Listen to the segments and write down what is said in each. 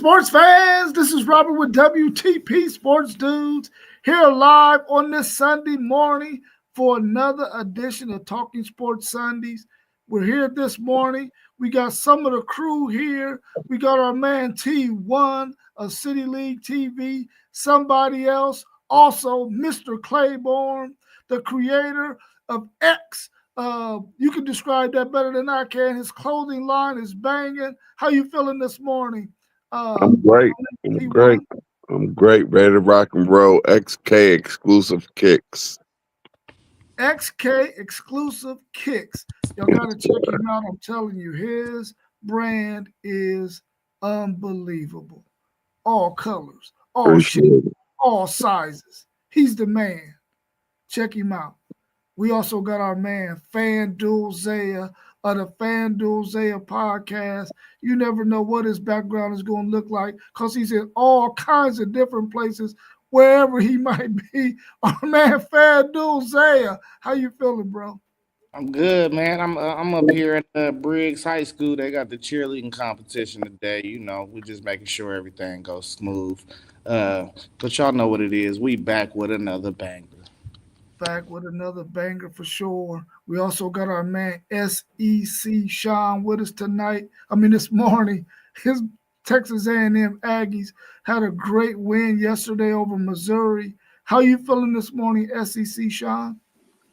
sports fans, this is Robert with WTP Sports Dudes here live on this Sunday morning for another edition of Talking Sports Sundays. We're here this morning. We got some of the crew here. We got our man T1 of City League TV, somebody else, also Mr. Claiborne, the creator of X. You can describe that better than I can. His clothing line is banging. How you feeling this morning? I'm great. I'm great. I'm great. Ready to rock and roll. XK exclusive kicks. XK exclusive kicks. Y'all gotta check him out. I'm telling you, his brand is unbelievable. All colors, all shapes, all sizes. He's the man. Check him out. We also got our man FanDuel Zaya of the FanDuel Zaya podcast. You never know what his background is going to look like because he's in all kinds of different places, wherever he might be. Our man FanDuel Zaya, how you feeling, bro? I'm good, man. I'm up here at Briggs High School. They got the cheerleading competition today. You know, we're just making sure everything goes smooth. But y'all know what it is. We back with another banger. Back with another banger for sure. We also got our man SEC Sean with us tonight. This morning. His Texas A&M Aggies had a great win yesterday over Missouri. How you feeling this morning, SEC Sean?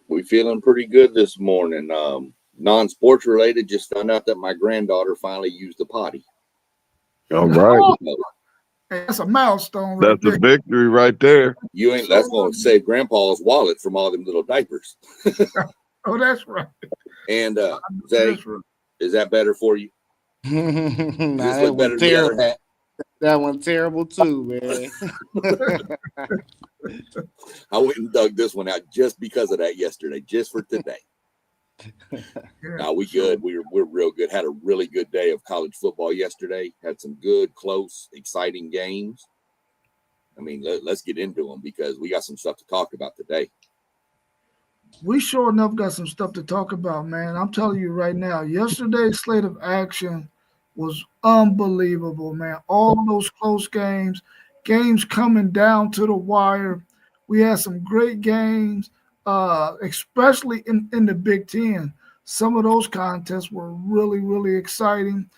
We feeling pretty good this morning. Non-sports related, just found out that my granddaughter finally used the potty. All right. Hey, that's a milestone. That's a victory right there. That's going to save Grandpa's wallet from all them little diapers. Oh, that's right. And Zay, is that better for you? Nah, that one's terrible too, man. I went and dug this one out just because of that yesterday, just for today. We good. We're real good. Had a really good day of college football yesterday. Had some good, close, exciting games. Let's get into them because we got some stuff to talk about today. We sure enough got some stuff to talk about, man. I'm telling you right now, yesterday's slate of action was unbelievable, man. All those close games coming down to the wire. We had some great games, especially in the Big Ten. Some of those contests were really, really exciting.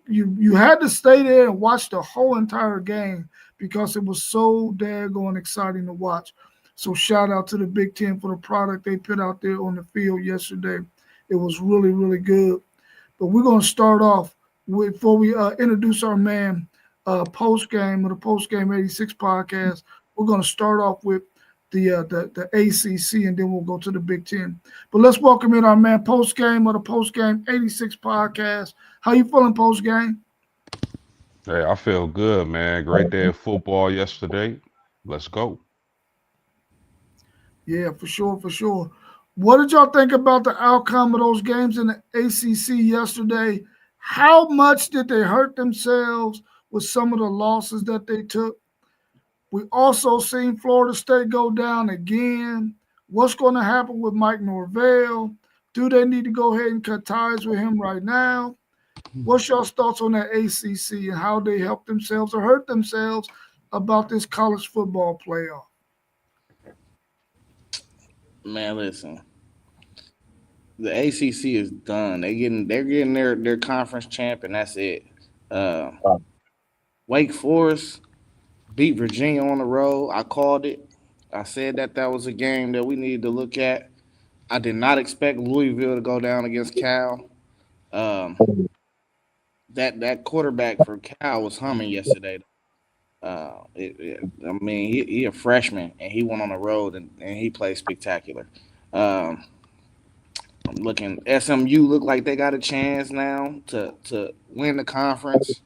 You had to stay there and watch the whole entire game because it was so daggone exciting to watch. So shout out to the Big Ten for the product they put out there on the field yesterday. It was really, really good. But we're going to start off before we introduce our man post-game of the Post-Game 86 podcast. We're going to start off with the ACC, and then we'll go to the Big Ten. But let's welcome in our man post-game of the Post-Game 86 podcast. How you feeling post-game? Hey, I feel good, man. Great day of football yesterday. Let's go. Yeah, for sure. What did y'all think about the outcome of those games in the ACC yesterday? How much did they hurt themselves with some of the losses that they took? We also seen Florida State go down again. What's going to happen with Mike Norvell? Do they need to go ahead and cut ties with him right now? What's y'all's thoughts on that ACC and how they help themselves or hurt themselves about this college football playoff? Man, listen. The ACC is done. They're getting their conference champ, and that's it. Wake Forest beat Virginia on the road. I called it. I said that was a game that we needed to look at. I did not expect Louisville to go down against Cal. That quarterback for Cal was humming yesterday. He a freshman and he went on the road and he played spectacular. I'm looking. SMU look like they got a chance now to win the conference.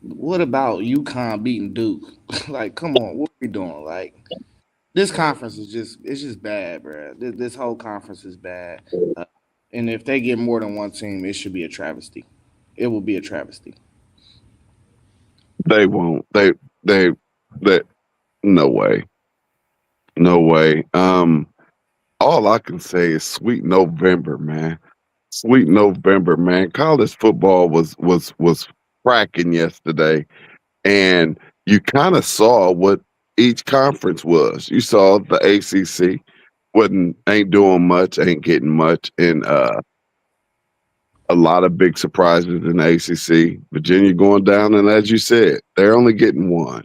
What about UConn beating Duke? Like, come on, what are we doing? Like, this conference is just bad, bro. This whole conference is bad. And if they get more than one team, it should be a travesty. It will be a travesty. They won't. They no way. No way. All I can say is sweet November, man. Sweet November, man. College football was cracking yesterday, and you kind of saw what each conference was. You saw the ACC ain't doing much, ain't getting much, and a lot of big surprises in the ACC. Virginia going down, and as you said, they're only getting one.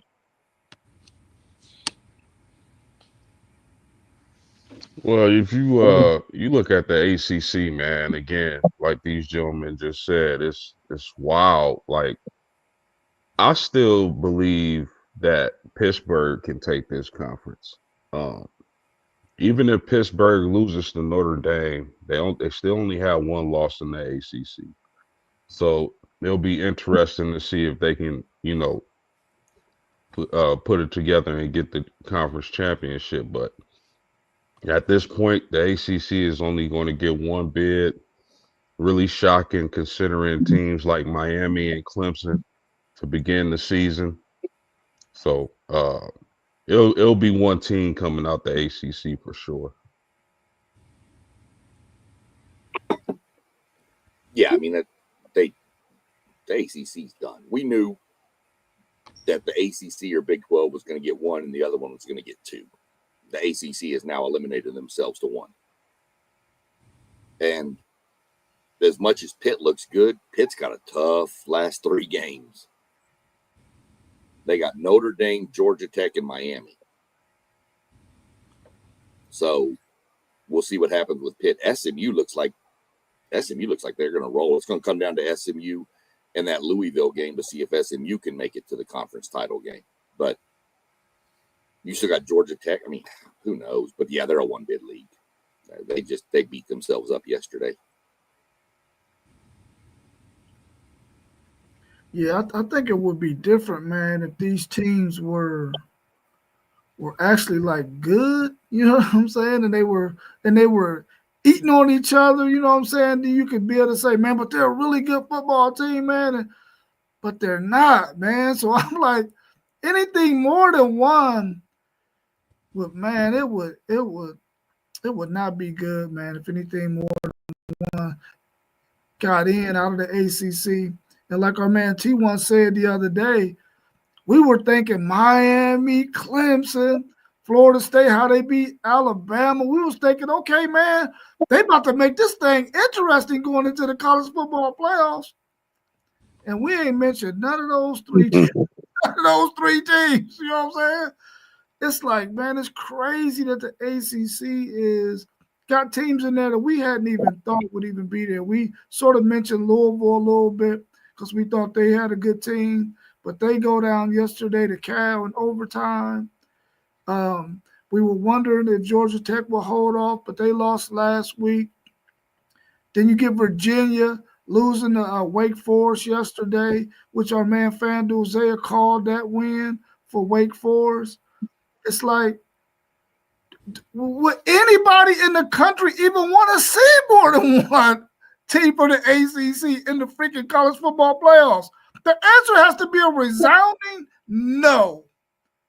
Well, if you you look at the ACC, man, again, like these gentlemen just said, it's wild. Like I still believe that Pittsburgh can take this conference. Um, Even if Pittsburgh loses to Notre Dame, they still only have one loss in the ACC. So it'll be interesting to see if they can, put it together and get the conference championship. But at this point, the ACC is only going to get one bid. Really shocking considering teams like Miami and Clemson to begin the season. So it'll be one team coming out the ACC for sure. Yeah, I mean, the ACC's done. We knew that the ACC or Big 12 was going to get one and the other one was going to get two. The ACC has now eliminated themselves to one. And as much as Pitt looks good, Pitt's got a tough last 3 games. They got Notre Dame, Georgia Tech, and Miami. So we'll see what happens with Pitt. SMU looks like they're going to roll. It's going to come down to SMU and that Louisville game to see if SMU can make it to the conference title game. But you still got Georgia Tech. I mean, who knows? But yeah, they're a one-bid league. They beat themselves up yesterday. Yeah, I think it would be different, man, if these teams were actually like good, you know what I'm saying? And they were eating on each other, you know what I'm saying? You could be able to say, man, but they're a really good football team, man. But they're not, man. So I'm like, anything more than one would, man, it would not be good, man. If anything more than one got in out of the ACC. And like our man T1 said the other day, we were thinking Miami, Clemson, Florida State, how they beat Alabama. We was thinking, okay, man, they about to make this thing interesting going into the college football playoffs. And we ain't mentioned none of those three teams. You know what I'm saying? It's like, man, it's crazy that the ACC is got teams in there that we hadn't even thought would even be there. We sort of mentioned Louisville a little bit because we thought they had a good team, but they go down yesterday to Cal in overtime. We were wondering if Georgia Tech will hold off, but they lost last week. Then you get Virginia losing to Wake Forest yesterday, which our man FanDuel Zaya called that win for Wake Forest. It's like, would anybody in the country even want to see more than one team for the ACC in the freaking college football playoffs? The answer has to be a resounding no.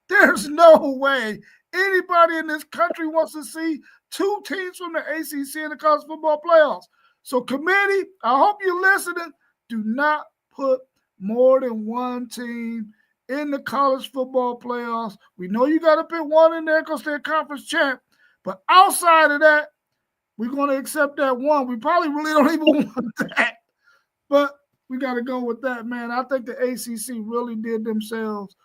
There's no way anybody in this country wants to see 2 teams from the ACC in the college football playoffs. So, committee, I hope you're listening. Do not put more than one team in the college football playoffs. We know you got to put one in there because they're a conference champ. But outside of that, we're going to accept that one. We probably really don't even want that. But we got to go with that, man. I think the ACC really did themselves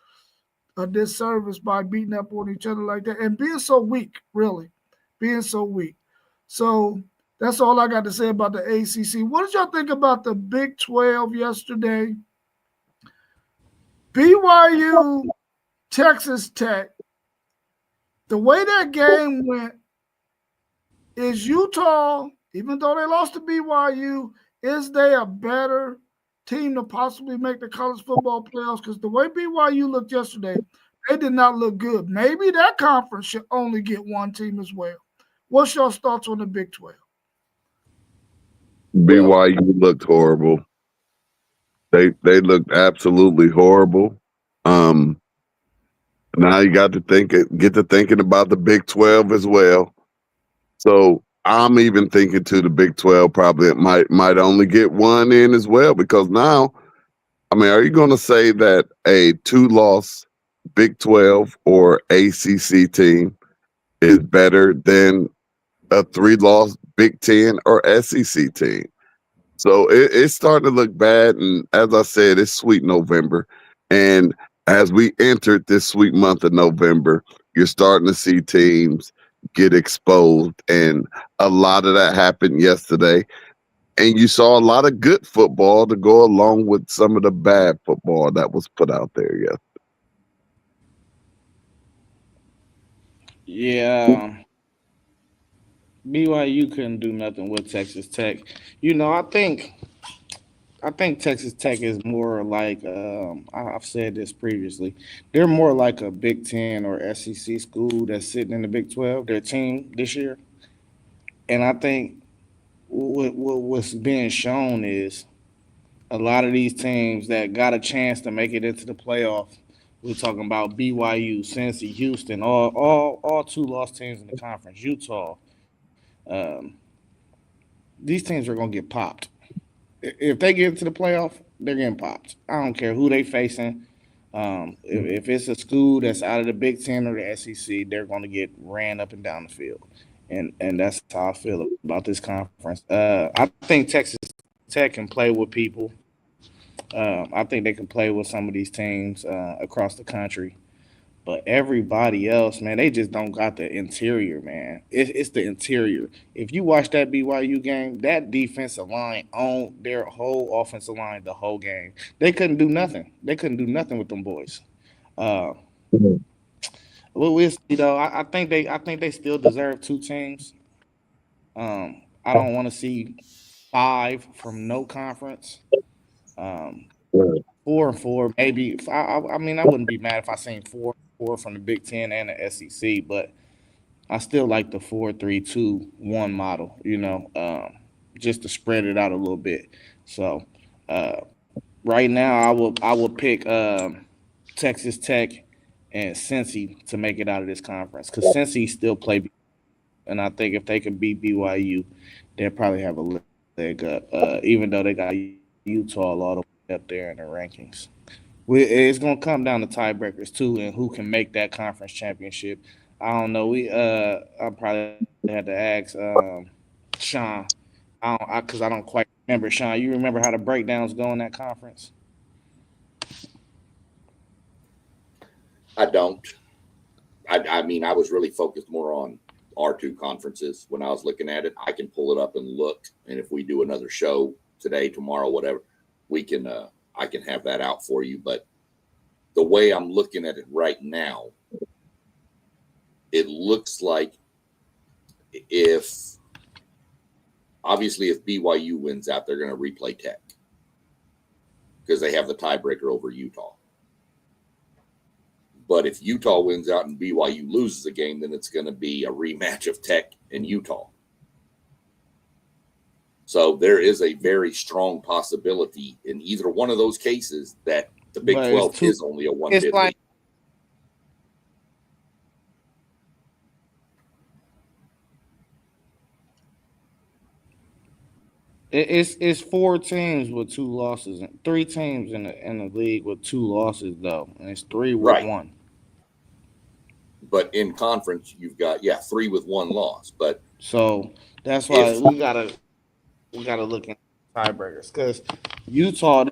a disservice by beating up on each other like that and being so weak, really. Being so weak. So that's all I got to say about the ACC. What did y'all think about the Big 12 yesterday? BYU, Texas Tech. The way that game went is Utah, even though they lost to BYU, is they a better team to possibly make the college football playoffs? Because the way BYU looked yesterday, they did not look good. Maybe that conference should only get one team as well. What's your thoughts on the Big 12? BYU looked horrible. They looked absolutely horrible. Now you get to thinking about the Big 12 as well. So I'm even thinking to the Big 12 probably it might only get one in as well, because now I mean, are you going to say that a 2-loss Big 12 or ACC team is better than a 3-loss Big 10 or SEC team? So it's starting to look bad. And as I said, it's sweet November. And as we entered this sweet month of November, you're starting to see teams get exposed. And a lot of that happened yesterday. And you saw a lot of good football to go along with some of the bad football that was put out there. Yeah, BYU couldn't do nothing with Texas Tech. I think Texas Tech is more like I've said this previously. They're more like a Big Ten or SEC school that's sitting in the Big 12. Their team this year, and I think what's being shown is a lot of these teams that got a chance to make it into the playoff. We're talking about BYU, Cincy, Houston, all two lost teams in the conference. Utah. Um, these teams are gonna get popped. If they get into the playoff, they're getting popped. I don't care who they facing. If it's a school that's out of the Big Ten or the SEC, they're going to get ran up and down the field, and that's how I feel about this conference. I think Texas Tech can play with people. I think they can play with some of these teams across the country. But everybody else, man, they just don't got the interior, man. It's the interior. If you watch that BYU game, that defensive line on their whole offensive line the whole game, they couldn't do nothing. They couldn't do nothing with them boys. Uh, Yes. we'll see though. I think they still deserve two teams. I don't want to see five from no conference. Um, 4-4, maybe. I mean, I wouldn't be mad if I seen 4-4 from the Big Ten and the SEC, but I still like the 4-3-2-1 model. Just to spread it out a little bit. So uh, right now, I will pick Texas Tech and Cincy to make it out of this conference because Cincy still play, and I think if they can beat BYU, they'll probably have a leg up. Even though they got Utah all the way up there in the rankings. It's gonna come down to tiebreakers too, and who can make that conference championship. I don't know. I probably had to ask Sean. Because I don't quite remember. Sean, you remember how the breakdowns go in that conference? I don't. I mean, I was really focused more on our two conferences when I was looking at it. I can pull it up and look, and if we do another show today, tomorrow, whatever, we can. I can have that out for you. But the way I'm looking at it right now, it looks like if BYU wins out, they're going to replay Tech because they have the tiebreaker over Utah. But if Utah wins out and BYU loses a game, then it's going to be a rematch of Tech and Utah. So there is a very strong possibility in either one of those cases that the Big 12 is only a one-bid league. It's four teams with two losses, and three teams in the league with two losses though, and it's three with one. But in conference, you've got three with one loss. But so that's why we gotta look at tiebreakers because Utah.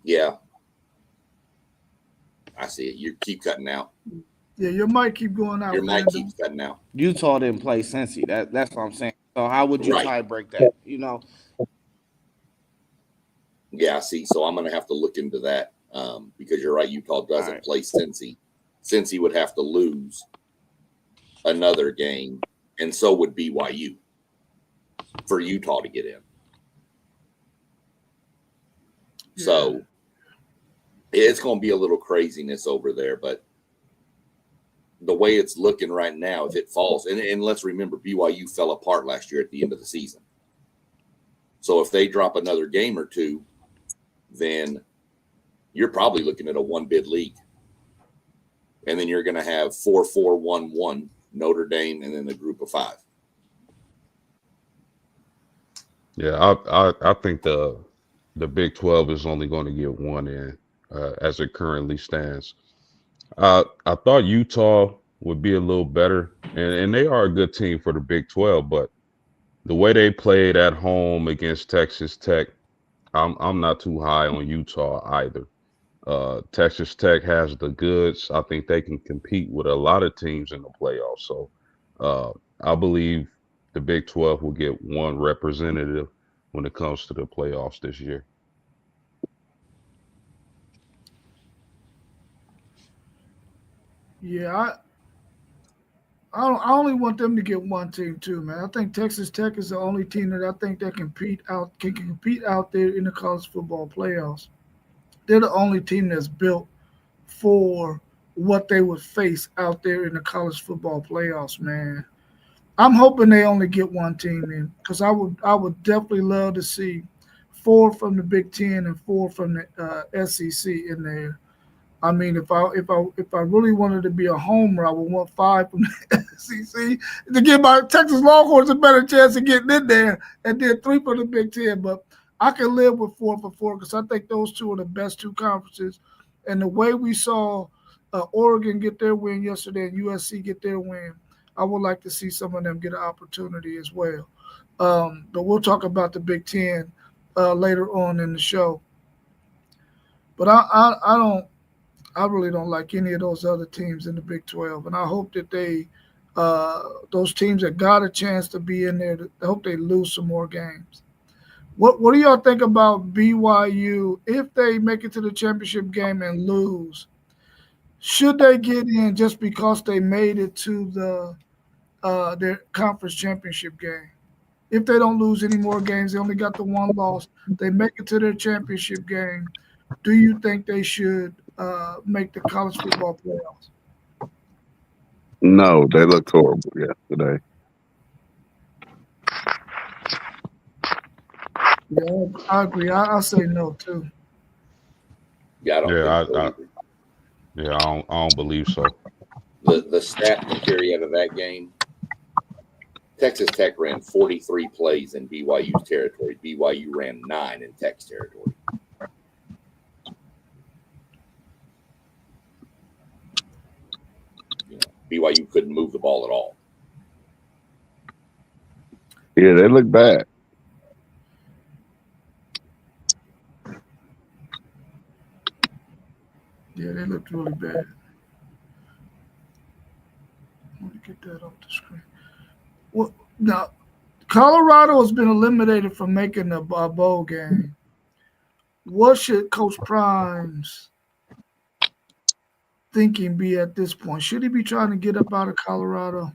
Yeah, I see it. You keep cutting out. Yeah, your mic keep going out. Your mic keeps cutting out. Utah didn't play Cincy. That's what I'm saying. So how would you tie break that? Yeah, I see. So I'm going to have to look into that because you're right. Utah doesn't play Cincy. Cincy would have to lose another game, and so would BYU for Utah to get in. Yeah. So it's going to be a little craziness over there, but the way it's looking right now, if it falls, and let's remember, BYU fell apart last year at the end of the season. So if they drop another game or two, then you're probably looking at a one-bid league. And then you're going to have 4-4-1-1, Notre Dame, and then the group of five. Yeah, I think the the Big 12 is only going to get one in as it currently stands. I thought Utah would be a little better, and they are a good team for the Big 12, but the way they played at home against Texas Tech, I'm not too high on Utah either. Texas Tech has the goods. I think they can compete with a lot of teams in the playoffs. So uh, I believe the Big 12 will get one representative when it comes to the playoffs this year. Yeah, I only want them to get one team too, man. I think Texas Tech is the only team that I think that can compete out there in the college football playoffs. They're the only team that's built for what they would face out there in the college football playoffs, man. I'm hoping they only get one team in because I would definitely love to see four from the Big Ten and four from the SEC in there. I mean, if I really wanted to be a homer, I would want five from the SEC to give my Texas Longhorns a better chance of getting in there, and then three from the Big Ten. But I can live with four for four because I think those two are the best two conferences. And the way we saw Oregon get their win yesterday and USC get their win, I would like to see some of them get an opportunity as well. But we'll talk about the Big Ten later on in the show. But I don't. I really don't like any of those other teams in the Big 12, and I hope that those teams that got a chance to be in there, I hope they lose some more games. What do y'all think about BYU if they make it to the championship game and lose? Should they get in just because they made it to their conference championship game? If they don't lose any more games, they only got the one loss. They make it to their championship game. Do you think they should make the college football playoffs? No, they looked horrible yesterday. Yeah, I agree. I say no too. Yeah, I don't Yeah, think so either. I don't believe so. The stat to carry out of that game, Texas Tech ran 43 plays in BYU's territory. BYU ran 9 in Tech's territory. BYU couldn't move the ball at all. Yeah, they look bad. Yeah, they looked really bad. Let me get that off the screen. Well, now Colorado has been eliminated from making a bowl game. What should Coach Prime's thinking be at this point? Should he be trying to get up out of Colorado?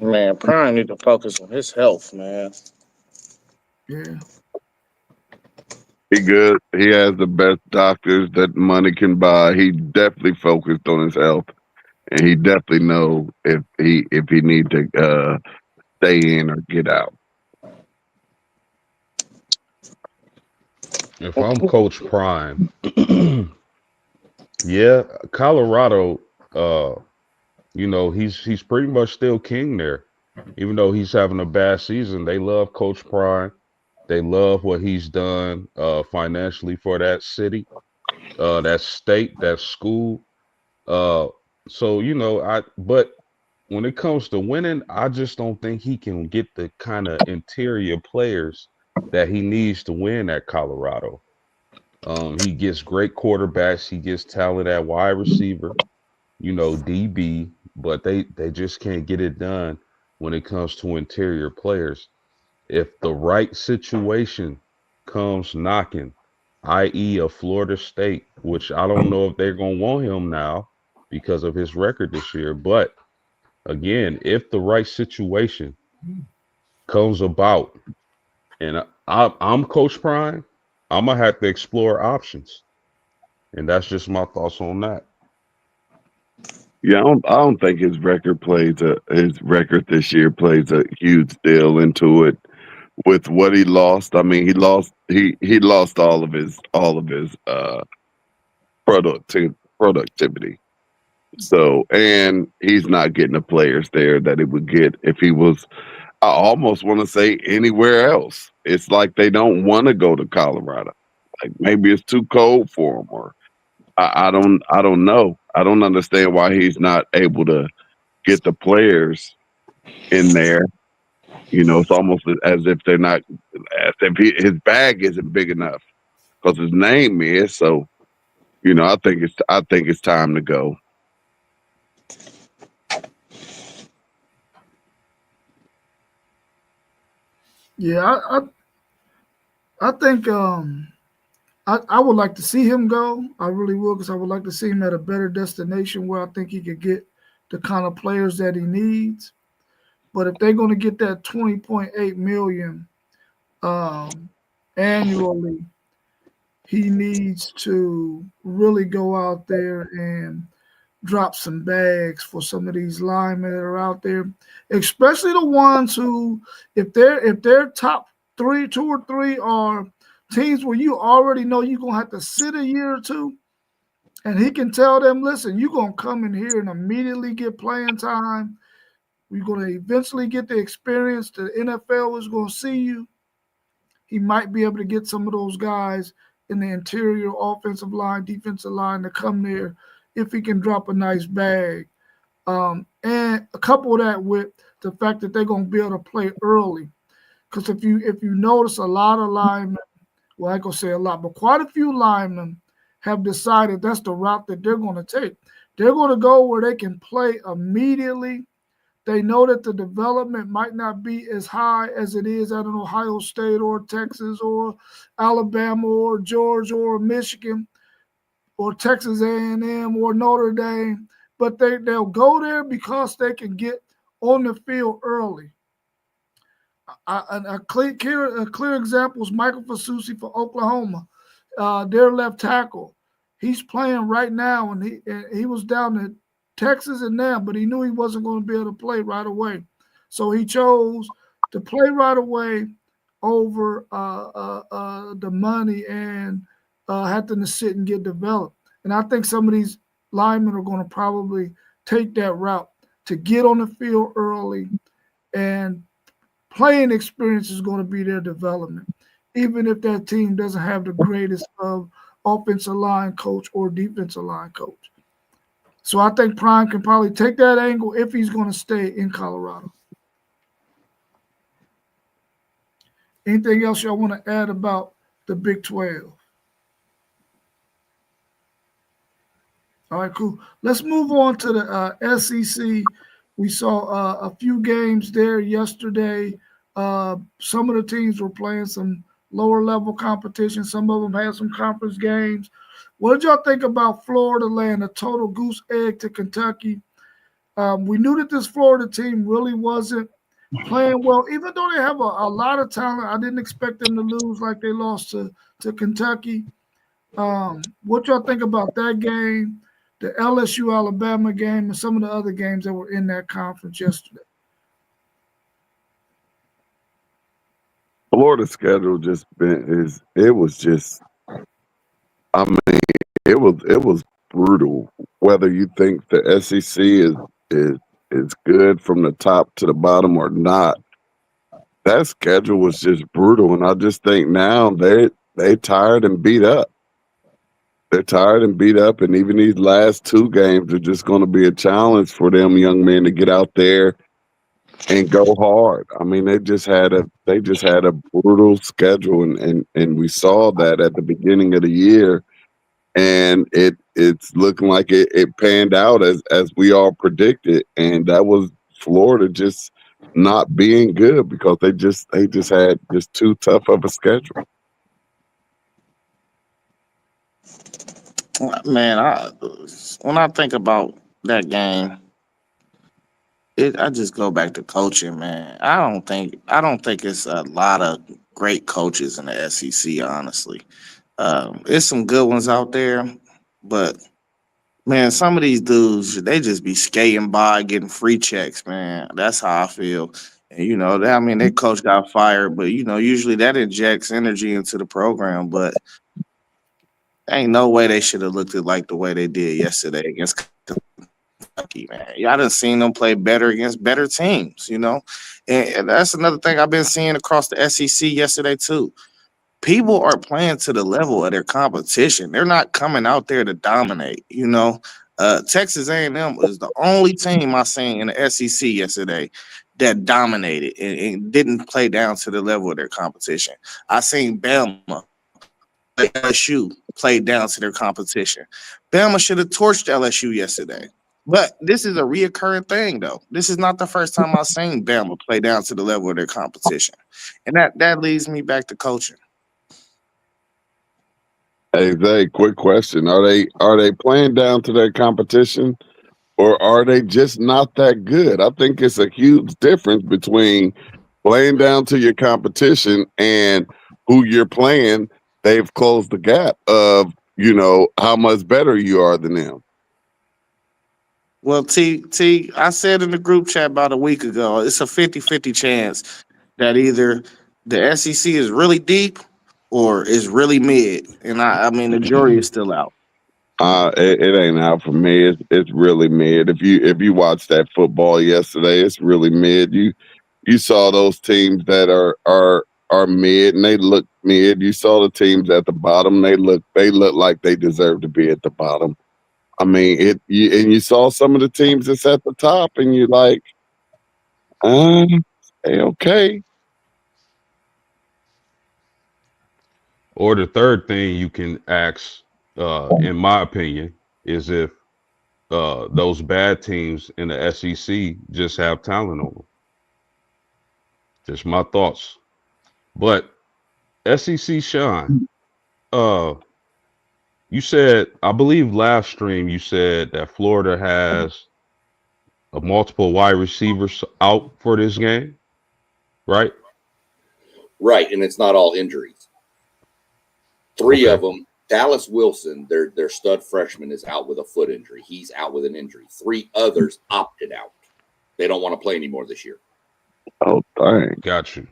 Man, Prime need to focus on his health, man. Yeah. He good. He has the best doctors that money can buy. He definitely focused on his health, and he definitely know if he need to stay in or get out. If I'm Coach Prime, yeah, Colorado, he's pretty much still king there. Even though he's having a bad season, they love Coach Prime. They love what he's done financially for that city, that state, that school. But when it comes to winning, I just don't think he can get the kind of interior players that he needs to win at Colorado. He gets great quarterbacks. He gets talent at wide receiver, DB, but they just can't get it done when it comes to interior players. If the right situation comes knocking, i.e., a Florida State, which I don't know if they're going to want him now because of his record this year. But again, if the right situation comes about, and I'm Coach Prime, I'm going to have to explore options. And that's just my thoughts on that. Yeah, I don't think his record this year plays a huge deal into it. With what he lost, I mean, he lost all of his productivity. So, and he's not getting the players there that he would get if he was I almost want to say anywhere else. It's like they don't want to go to Colorado. Like maybe it's too cold for them, or I don't know. I don't understand why he's not able to get the players in there. You know, it's almost as if they're not, as if his bag isn't big enough because his name is. So, you know, I think it's time to go. Yeah, I think I would like to see him go. I really would, because I would like to see him at a better destination where I think he could get the kind of players that he needs. But if they're going to get that 20.8 million annually, he needs to really go out there and drop some bags for some of these linemen that are out there, especially the ones who, if they're top three, 2 or 3 are teams where you already know you're gonna have to sit a year or two, and he can tell them, listen, you're gonna come in here and immediately get playing time. We're gonna eventually get the experience. The NFL is gonna see you. He might be able to get some of those guys in the interior offensive line, defensive line to come there if he can drop a nice bag. And couple that with the fact that they're going to be able to play early. Because if you notice, a lot of linemen, well, I ain't going to say a lot, but quite a few linemen have decided that's the route that they're going to take. They're going to go where they can play immediately. They know that the development might not be as high as it is at an Ohio State or Texas or Alabama or Georgia or Michigan or Texas A&M or Notre Dame, but they'll go there because they can get on the field early. A clear example is Michael Fasusi for Oklahoma, their left tackle. He's playing right now, and he was down in Texas and now, but he knew he wasn't going to be able to play right away. So he chose to play right away over the money and having to sit and get developed. And I think some of these linemen are going to probably take that route to get on the field early, and playing experience is going to be their development, even if that team doesn't have the greatest of offensive line coach or defensive line coach. So I think Prime can probably take that angle if he's going to stay in Colorado. Anything else y'all want to add about the Big 12? All right, cool. Let's move on to the SEC. We saw a few games there yesterday. Some of the teams were playing some lower level competition. Some of them had some conference games. What did y'all think about Florida laying a total goose egg to Kentucky? We knew that this Florida team really wasn't playing well, even though they have a lot of talent. I didn't expect them to lose like they lost to Kentucky. What y'all think about that game, the LSU Alabama game, and some of the other games that were in that conference yesterday? Florida's schedule it was just, I mean, it was brutal. Whether you think the SEC is good from the top to the bottom or not, that schedule was just brutal. And I just think now they tired and beat up. They're tired and beat up, and even these last 2 games are just going to be a challenge for them young men to get out there and go hard. I mean, they just had a brutal schedule, and we saw that at the beginning of the year, and it's looking like it panned out as we all predicted, and that was Florida just not being good because they just had just too tough of a schedule. Man, when I think about that game, I just go back to coaching, man. I don't think it's a lot of great coaches in the SEC, honestly. There's some good ones out there, but man, some of these dudes, they just be skating by, getting free checks, man. That's how I feel. And their coach got fired, but usually that injects energy into the program. But ain't no way they should have looked at like the way they did yesterday against Kentucky. Kentucky, man. Y'all done seen them play better against better teams, you know? And that's another thing I've been seeing across the SEC yesterday, too. People are playing to the level of their competition. They're not coming out there to dominate, you know? Texas A&M is the only team I seen in the SEC yesterday that dominated and didn't play down to the level of their competition. I seen Bama, LSU played down to their competition. Bama should have torched LSU yesterday. But this is a reoccurring thing, though. This is not the first time I've seen Bama play down to the level of their competition. And that leads me back to coaching. Hey Zay, quick question: Are they playing down to their competition, or are they just not that good? I think it's a huge difference between playing down to your competition and who you're playing. They've closed the gap of how much better you are than them. Well, T, I said in the group chat about a week ago, it's a 50-50 chance that either the SEC is really deep or is really mid. And I mean, the jury is still out. It ain't out for me. It's really mid. If you watched that football yesterday, it's really mid. You saw those teams that are mid and they look mid. You saw the teams at the bottom. They look like they deserve to be at the bottom. I mean, you saw some of the teams that's at the top, and you're like, okay. Or the third thing you can ask, in my opinion, is if those bad teams in the SEC just have talent on them. Just my thoughts. But SEC Sean, you said, I believe last stream you said that Florida has a multiple wide receivers out for this game, right? Right, and it's not all injuries. Three Okay. of them. Dallas Wilson, their stud freshman, is out with a foot injury. He's out with an injury. Three others opted out. They don't want to play anymore this year. Oh, dang. Got you.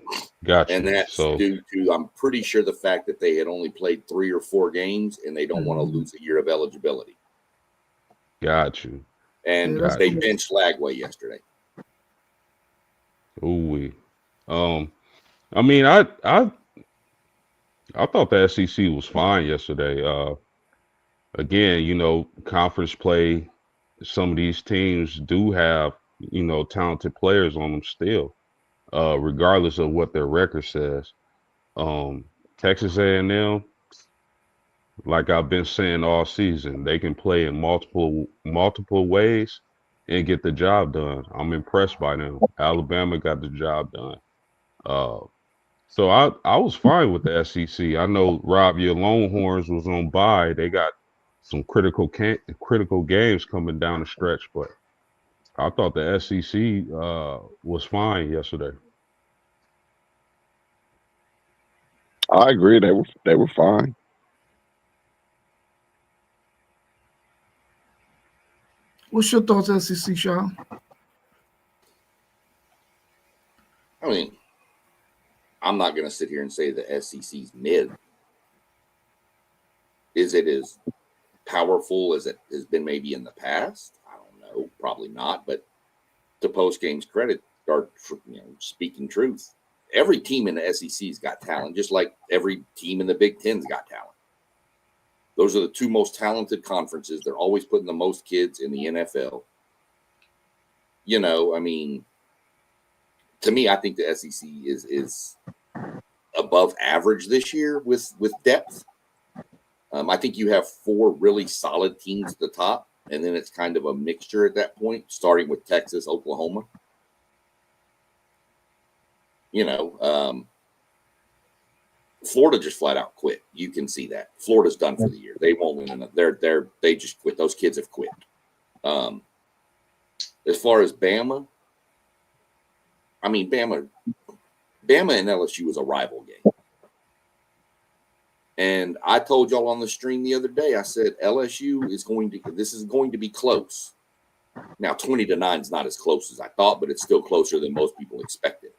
And that's due to, I'm pretty sure, the fact that they had only played 3 or 4 games and they don't want to lose a year of eligibility. Got you. And they benched Lagway yesterday. Ooh. I mean, I thought the SEC was fine yesterday. Again, conference play, some of these teams do have, talented players on them still, regardless of what their record says. Texas A&M, like I've been saying all season, they can play in multiple ways and get the job done. I'm impressed by them. Alabama got the job done. So I was fine with the SEC. I know, Rob, your Longhorns was on bye. They got some critical games coming down the stretch, but I thought the SEC was fine yesterday. I agree. They were fine. What's your thoughts, SEC, Sean? I mean, I'm not going to sit here and say the SEC's mid. Is it as powerful as it has been maybe in the past? I don't know. Probably not. But to post game's credit, or speaking truth, every team in the SEC's got talent, just like every team in the Big Ten's got talent. Those are the 2 most talented conferences. They're always putting the most kids in the NFL. I mean, to me, I think the SEC is above average this year with depth. I think you have 4 really solid teams at the top, and then it's kind of a mixture at that point, starting with Texas, Oklahoma. Florida just flat out quit. You can see that. Florida's done for the year. They won't win another. They just quit. Those kids have quit. As far as Bama, I mean, Bama and LSU is a rival game. And I told y'all on the stream the other day, I said LSU is going to be close. Now, 20-9 is not as close as I thought, but it's still closer than most people expected.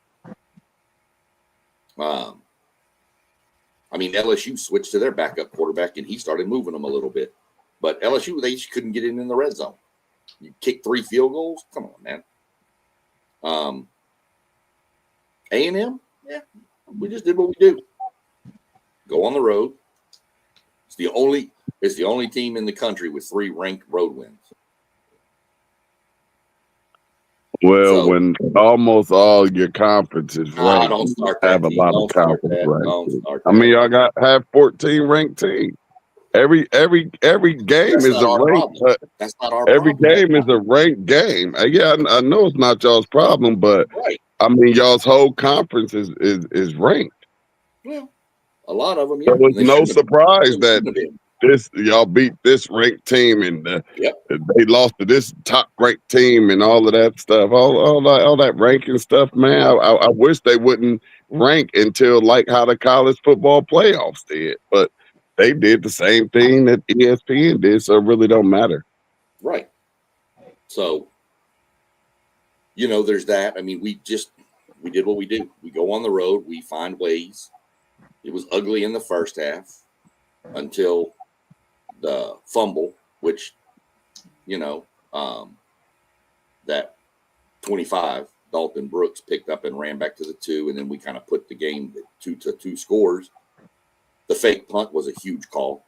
I mean, LSU switched to their backup quarterback, and he started moving them a little bit. But LSU, they just couldn't get in the red zone. You kick 3 field goals. Come on, man. A&M, yeah, we just did what we do. Go on the road. It's the only team in the country with 3 ranked road wins. Well, So- when almost all your conferences ranked, don't you start that. have a T. lot Don't of start conference that. ranked. Don't start I that. mean, y'all have 14 ranked teams. Every game That's is not a our ranked. problem. That's not our Every problem. game is a ranked game. Yeah, I know it's not y'all's problem, but Right. I mean, y'all's whole conference is ranked. Well, a lot of them, yeah. So it's They no shouldn't have been. surprise They that shouldn't have been. y'all beat this ranked team and Yep. they lost to this top ranked team and all of that stuff. All that ranking stuff, man. I wish they wouldn't rank until like how the college football playoffs did, but they did the same thing that ESPN did, so it really don't matter. Right. So, there's that. I mean, we did what we do. We go on the road. We find ways. It was ugly in the first half until the fumble, which, that 25, Dalton Brooks picked up and ran back to the 2, and then we kind of put the game at 2 scores. The fake punt was a huge call.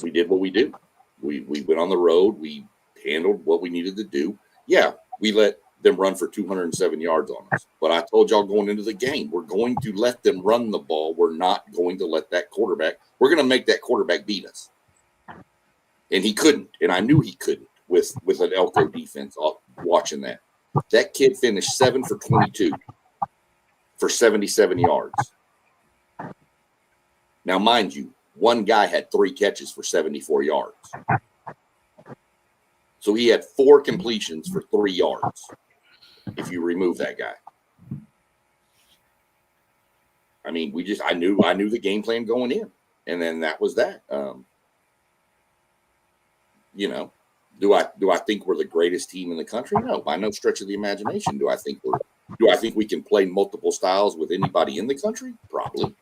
We did what we do. We went on the road. We handled what we needed to do. Yeah, we let them run for 207 yards on us. But I told y'all going into the game, we're going to let them run the ball. We're not going to let that quarterback. We're going to make that quarterback beat us. And he couldn't. And I knew he couldn't with an Elko defense watching that. That kid finished 7 for 22 for 77 yards. Now, mind you, one guy had 3 catches for 74 yards. So he had 4 completions for 3 yards if you remove that guy. I mean, I knew the game plan going in. And then that was that. Do I think we're the greatest team in the country? No, by no stretch of the imagination. Do I think we can play multiple styles with anybody in the country? Probably.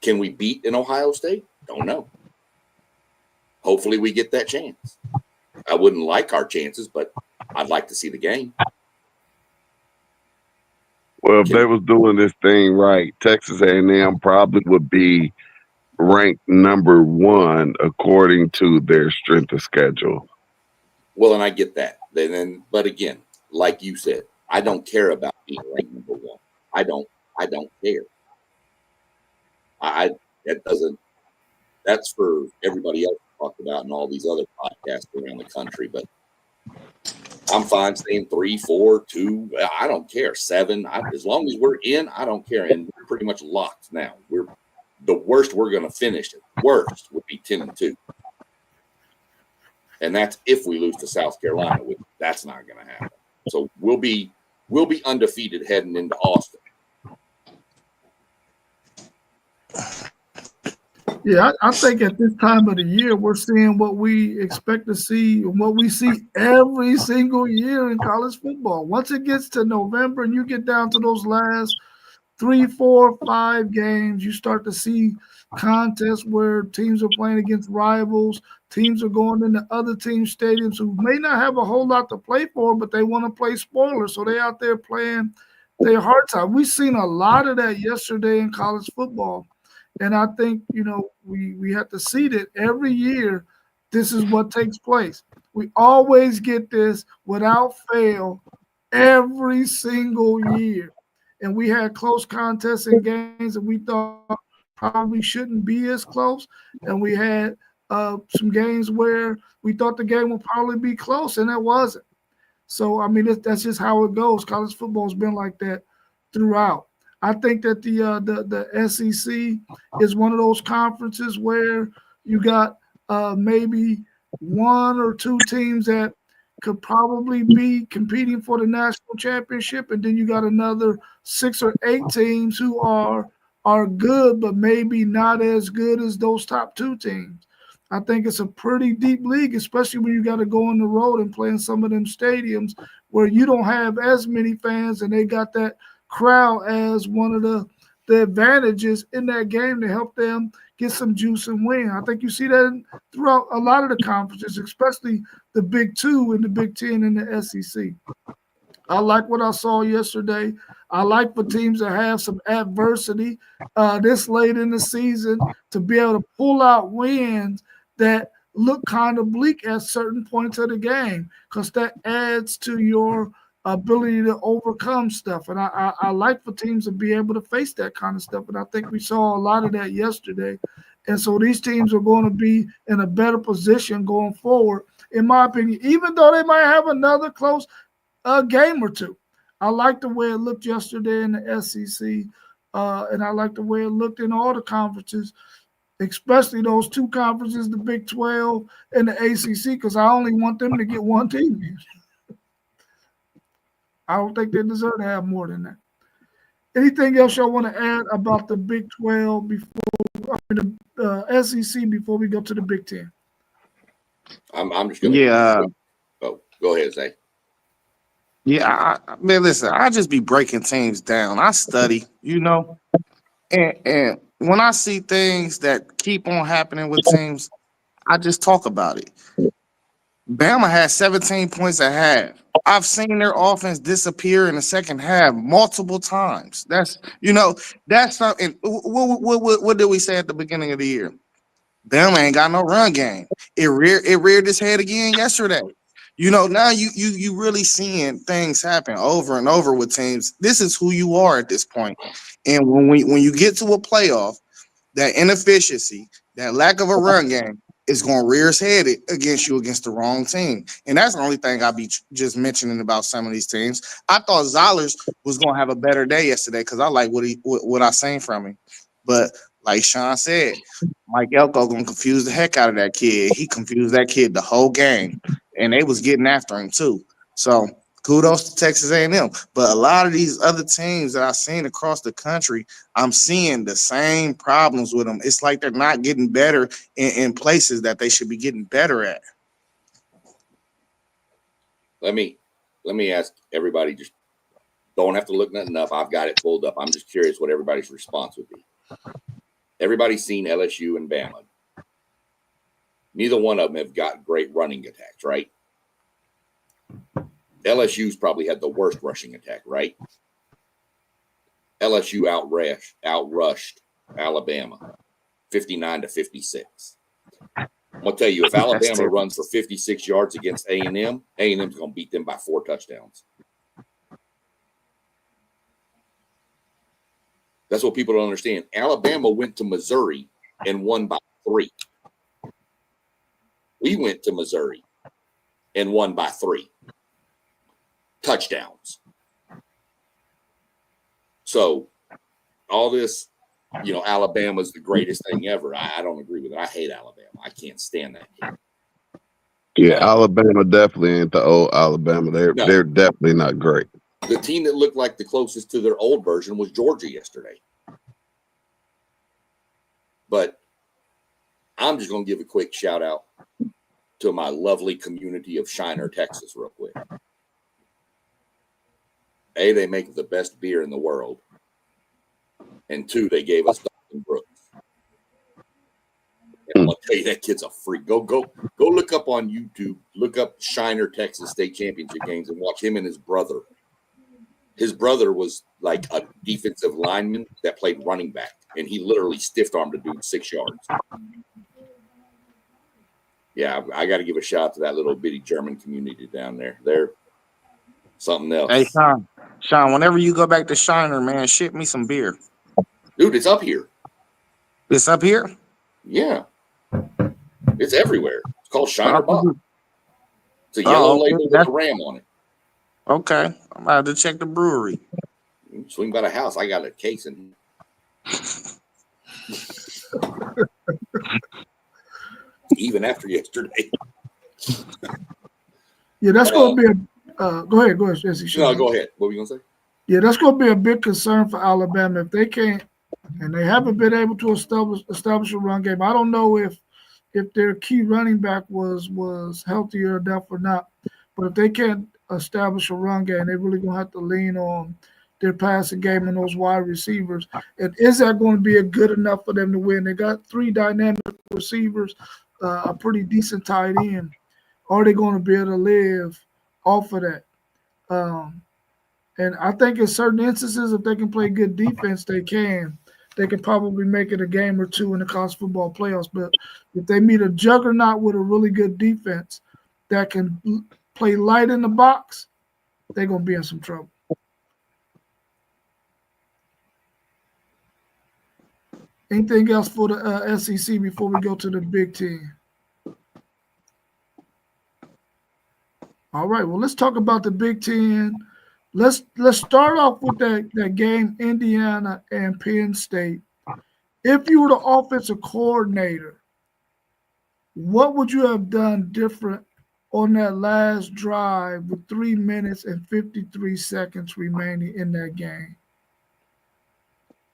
Can we beat an Ohio State? Don't know. Hopefully we get that chance. I wouldn't like our chances, but I'd like to see the game. Well, if they was doing this thing right, Texas A&M probably would be ranked number 1 according to their strength of schedule. Well, and I get that. But again, like you said, I don't care about being ranked number 1. I don't care. That's for everybody else to talk about and all these other podcasts around the country. But I'm fine saying 3, 4, 2. I don't care. 7. As long as we're in, I don't care. And we're pretty much locked now. The worst we're going to finish. Worst would be 10-2. And that's if we lose to South Carolina. That's not going to happen. So we'll be undefeated heading into Austin. Yeah, I think at this time of the year, we're seeing what we expect to see and what we see every single year in college football. Once it gets to November and you get down to those last 3, 4, 5 games, you start to see contests where teams are playing against rivals. Teams are going into other team stadiums who may not have a whole lot to play for, but they want to play spoilers. So they're out there playing their hearts out. We've seen a lot of that yesterday in college football. And I think, we have to see that every year this is what takes place. We always get this without fail every single year. And we had close contests and games that we thought probably shouldn't be as close. And we had some games where we thought the game would probably be close, and it wasn't. So, I mean, that's just how it goes. College football has been like that throughout. I think that the SEC is one of those conferences where you got maybe 1 or 2 teams that could probably be competing for the national championship, and then you got another 6 or 8 teams who are good, but maybe not as good as those top 2 teams. I think it's a pretty deep league, especially when you got to go on the road and play in some of them stadiums where you don't have as many fans, and they got that crowd as one of the advantages in that game to help them get some juice and win. I think you see that throughout a lot of the conferences, especially the Big Two and the Big Ten and the SEC. I like what I saw yesterday. I like for teams to have some adversity this late in the season to be able to pull out wins that look kind of bleak at certain points of the game, because that adds to your ability to overcome stuff. And I like for teams to be able to face that kind of stuff. And I think we saw a lot of that yesterday. And so these teams are going to be in a better position going forward, in my opinion, even though they might have another close game or two. I like the way it looked yesterday in the SEC, and I like the way it looked in all the conferences, especially those two conferences, the Big 12 and the ACC, because I only want them to get one team. I don't think they deserve to have more than that. Anything else y'all want to add about the Big 12 the SEC before we go to the Big 10? I'm just gonna. Yeah. Oh, go ahead, Zay. Yeah, man, listen, I just be breaking teams down. I study, and when I see things that keep on happening with teams, I just talk about it. Bama had 17 points at half. I've seen their offense disappear in the second half multiple times. That's something. What did we say at the beginning of the year? Bama ain't got no run game. It reared its head again yesterday. Now you really seeing things happen over and over with teams. This is who you are at this point. And when you get to a playoff, that inefficiency, that lack of a run game is going to rear its head against you against the wrong team. And that's the only thing I'll be just mentioning about some of these teams. I thought Zollers was going to have a better day yesterday because I like what I seen from him. But like Sean said, Mike Elko going to confuse the heck out of that kid. He confused that kid the whole game. And they was getting after him too. So kudos to Texas A&M. But a lot of these other teams that I've seen across the country, I'm seeing the same problems with them. It's like they're not getting better in places that they should be getting better at. Let me ask everybody, just don't have to look nothing up. I've got it pulled up. I'm just curious what everybody's response would be. Everybody's seen LSU and Bama. Neither one of them have got great running attacks, right? LSU's probably had the worst rushing attack, right? LSU outrushed Alabama 59-56. I'm gonna tell you, if Alabama runs for 56 yards against A&M, A&M's gonna beat them by 4 touchdowns. That's what people don't understand. Alabama went to Missouri and won by 3. We went to Missouri and won by 3 touchdowns. So all this, Alabama's the greatest thing ever. I don't agree with it. I hate Alabama. I can't stand that kid. Yeah, Alabama definitely ain't the old Alabama. They're definitely not great. The team that looked like the closest to their old version was Georgia yesterday. But I'm just going to give a quick shout out to my lovely community of Shiner, Texas, real quick. A, they make the best beer in the world. And 2, they gave us Dawson Brooks. And I'm going to tell you, that kid's a freak. Go look up on YouTube. Look up Shiner, Texas state championship games and watch him and his brother. His brother was like a defensive lineman that played running back. And he literally stiff-armed a dude 6 yards. Yeah, I got to give a shout out to that little bitty German community down there. They're something else. Hey, Sean, whenever you go back to Shiner, man, ship me some beer. Dude, it's up here. It's up here? Yeah. It's everywhere. It's called Shiner Bob. It's a yellow label with a ram on it. Okay. I'm about to check the brewery. Swing by the house. I got a case in even after yesterday. Yeah, that's going to be a go ahead, Jesse. No, go ahead. What were you going to say? Yeah, that's going to be a big concern for Alabama if they can't, and they haven't been able to establish a run game. I don't know if their key running back was healthier enough or not, but if they can't establish a run game, they're really going to have to lean on their passing game and those wide receivers. And is that going to be good enough for them to win? They got 3 dynamic receivers, a pretty decent tight end. Are they going to be able to live off of that? And I think in certain instances, if they can play good defense, they can. They can probably make it a game or two in the college football playoffs. But if they meet a juggernaut with a really good defense that can play light in the box, they're going to be in some trouble. Anything else for the SEC before we go to the Big Ten? All right, well, let's talk about the Big Ten. Let's start off with that game, Indiana and Penn State. If you were the offensive coordinator, what would you have done different on that last drive with 3 minutes and 53 seconds remaining in that game?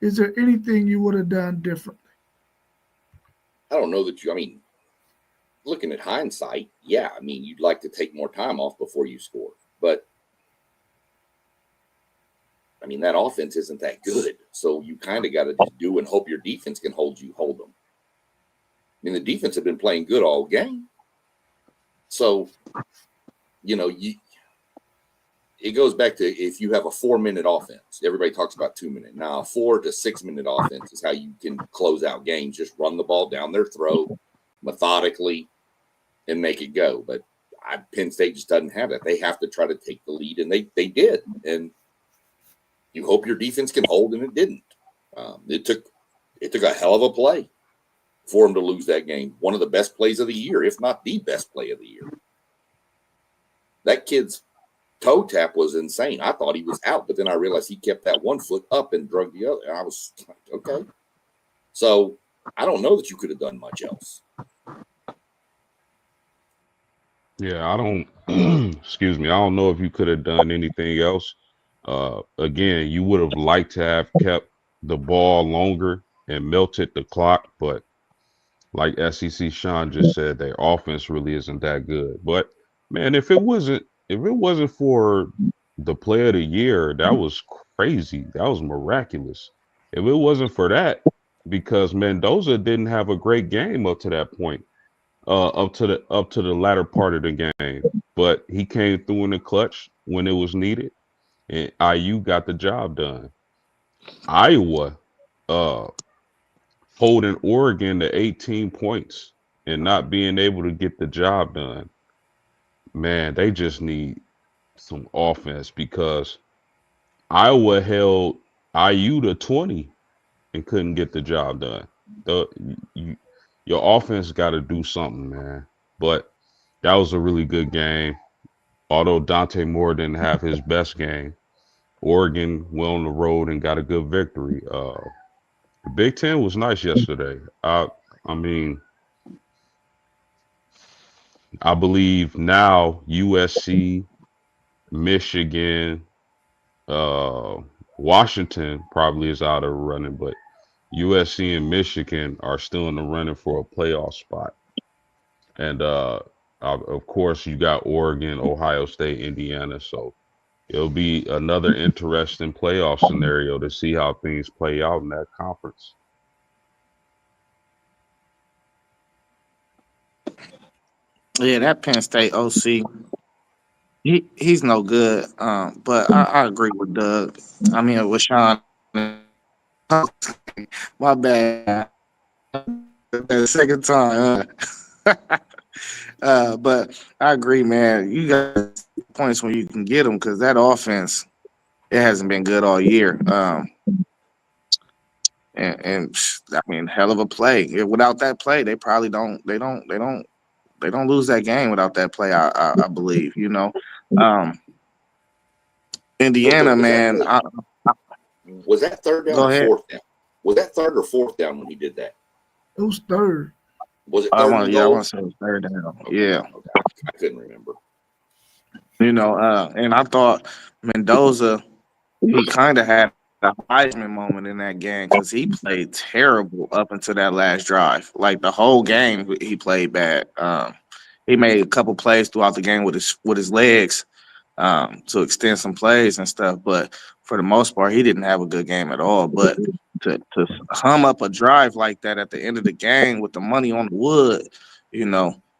Is there anything you would have done differently? I don't know that I mean, looking at hindsight, yeah, I mean, you'd like to take more time off before you score. But I mean, that offense isn't that good. So you kind of got to just do and hope your defense can hold them. I mean, the defense have been playing good all game. So, it goes back to if you have a 4-minute offense, everybody talks about 2 minute. Now, a 4 to 6 minute offense is how you can close out games. Just run the ball down their throat methodically and make it go. But Penn State just doesn't have that. They have to try to take the lead, and they did. And you hope your defense can hold, and it didn't. It took a hell of a play for them to lose that game. One of the best plays of the year, if not the best play of the year. That kid's toe tap was insane. I thought he was out, but then I realized he kept that one foot up and drug the other. And I was like, okay. So I don't know that you could have done much else. Yeah, I don't excuse me. I don't know if you could have done anything else. Again, you would have liked to have kept the ball longer and melted the clock, but like SEC Sean just said, their offense really isn't that good. But man, if it wasn't for the play of the year, that was crazy. That was miraculous. If it wasn't for that, because Mendoza didn't have a great game up to that point, up to the latter part of the game, but he came through in the clutch when it was needed, and IU got the job done. Iowa holding Oregon to 18 points and not being able to get the job done. Man, they just need some offense, because Iowa held IU to 20 and couldn't get the job done. Your offense got to do something, man. But that was a really good game. Although Dante Moore didn't have his best game, Oregon went on the road and got a good victory. The Big Ten was nice yesterday. I mean, I believe now USC, Michigan, Washington probably is out of the running, but USC and Michigan are still in the running for a playoff spot. And of course, you got Oregon, Ohio State, Indiana. So it'll be another interesting playoff scenario to see how things play out in that conference. Yeah, that Penn State OC, he's no good. But I agree with Doug. I mean, with Sean. My bad. The second time. But I agree, man. You got points when you can get them, because that offense, it hasn't been good all year. And I mean, hell of a play. Without that play, they probably don't lose that game without that play. I believe, Indiana, man. Was that third down or fourth down? Was that third or fourth down when he did that? It was third. Was it third? I want to say it was third down. Okay. Yeah. Okay. I couldn't remember. And I thought Mendoza, he kind of had a Heisman moment in that game, because he played terrible up until that last drive. Like the whole game, he played bad. He made a couple plays throughout the game with his legs, to extend some plays and stuff. But for the most part, he didn't have a good game at all. But to hum up a drive like that at the end of the game with the money on the wood, it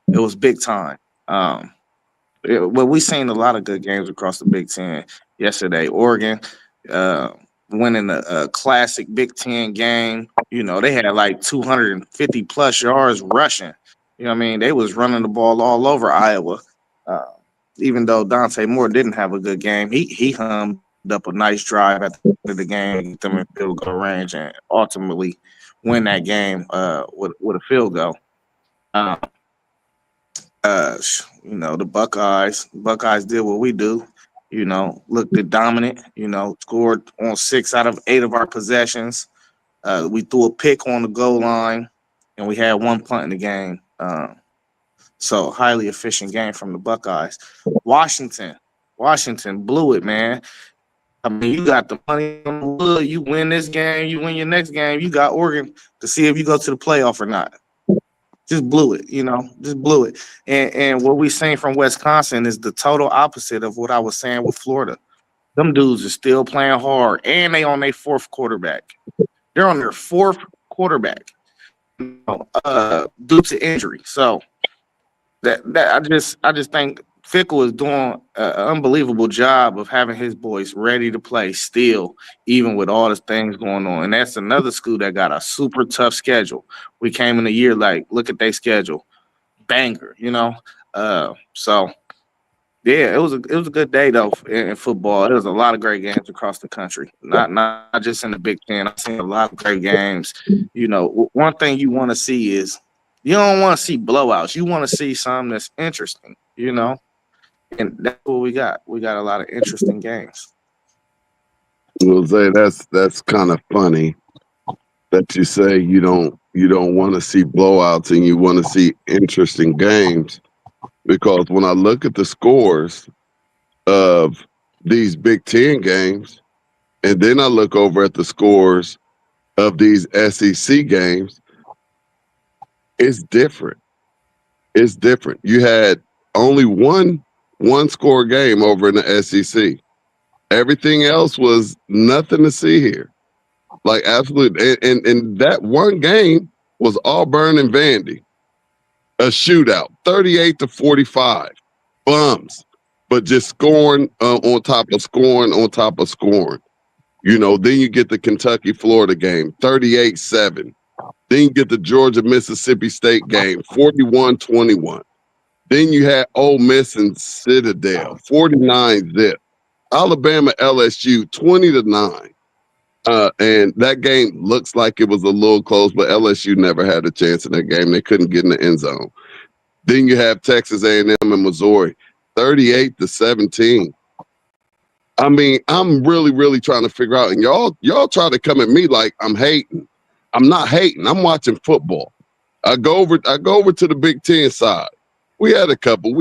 was big time. Well, we seen a lot of good games across the Big Ten yesterday. Oregon winning a classic Big Ten game. They had like 250 plus yards rushing. I mean, they was running the ball all over Iowa. Even though Dante Moore didn't have a good game, he hummed up a nice drive at the end of the game, get them in field goal range, and ultimately win that game with a field goal. The Buckeyes did what we do, looked dominant, scored on 6 out of 8 of our possessions. We threw a pick on the goal line, and we had 1 punt in the game. So highly efficient game from the Buckeyes. Washington blew it, man. I mean, you got the money on the wood. You win this game, you win your next game. You got Oregon to see if you go to the playoff or not. Just blew it, just blew it. And what we saying from Wisconsin is the total opposite of what I was saying with Florida. Them dudes are still playing hard, and they on their 4th quarterback. They're on their 4th quarterback due to injury. So that I just think Fickle is doing an unbelievable job of having his boys ready to play still, even with all the things going on. And that's another school that got a super tough schedule. We came in the year like, look at their schedule, banger, So yeah, it was a good day though in football. There was a lot of great games across the country, not just in the Big Ten. I've seen a lot of great games. One thing you want to see is you don't want to see blowouts. You want to see something that's interesting, And that's what we got. We got a lot of interesting games. Well, Zay, that's kind of funny that you say you don't want to see blowouts and you want to see interesting games, because when I look at the scores of these Big Ten games, and then I look over at the scores of these SEC games, it's different. It's different. You had only one score game over in the SEC. Everything else was nothing to see here. Like, absolutely. And that one game was Auburn and Vandy. A shootout, 38-45. Bums. But just scoring on top of scoring on top of scoring. Then you get the Kentucky-Florida game, 38-7. Then you get the Georgia-Mississippi State game, 41-21. Then you had Ole Miss and Citadel, 49-zip. Alabama LSU, 20-9. And that game looks like it was a little close, but LSU never had a chance in that game. They couldn't get in the end zone. Then you have Texas A&M and Missouri, 38-17. I mean, I'm really, really trying to figure out, and y'all try to come at me like I'm hating. I'm not hating. I'm watching football. I go over to the Big Ten side. We had a couple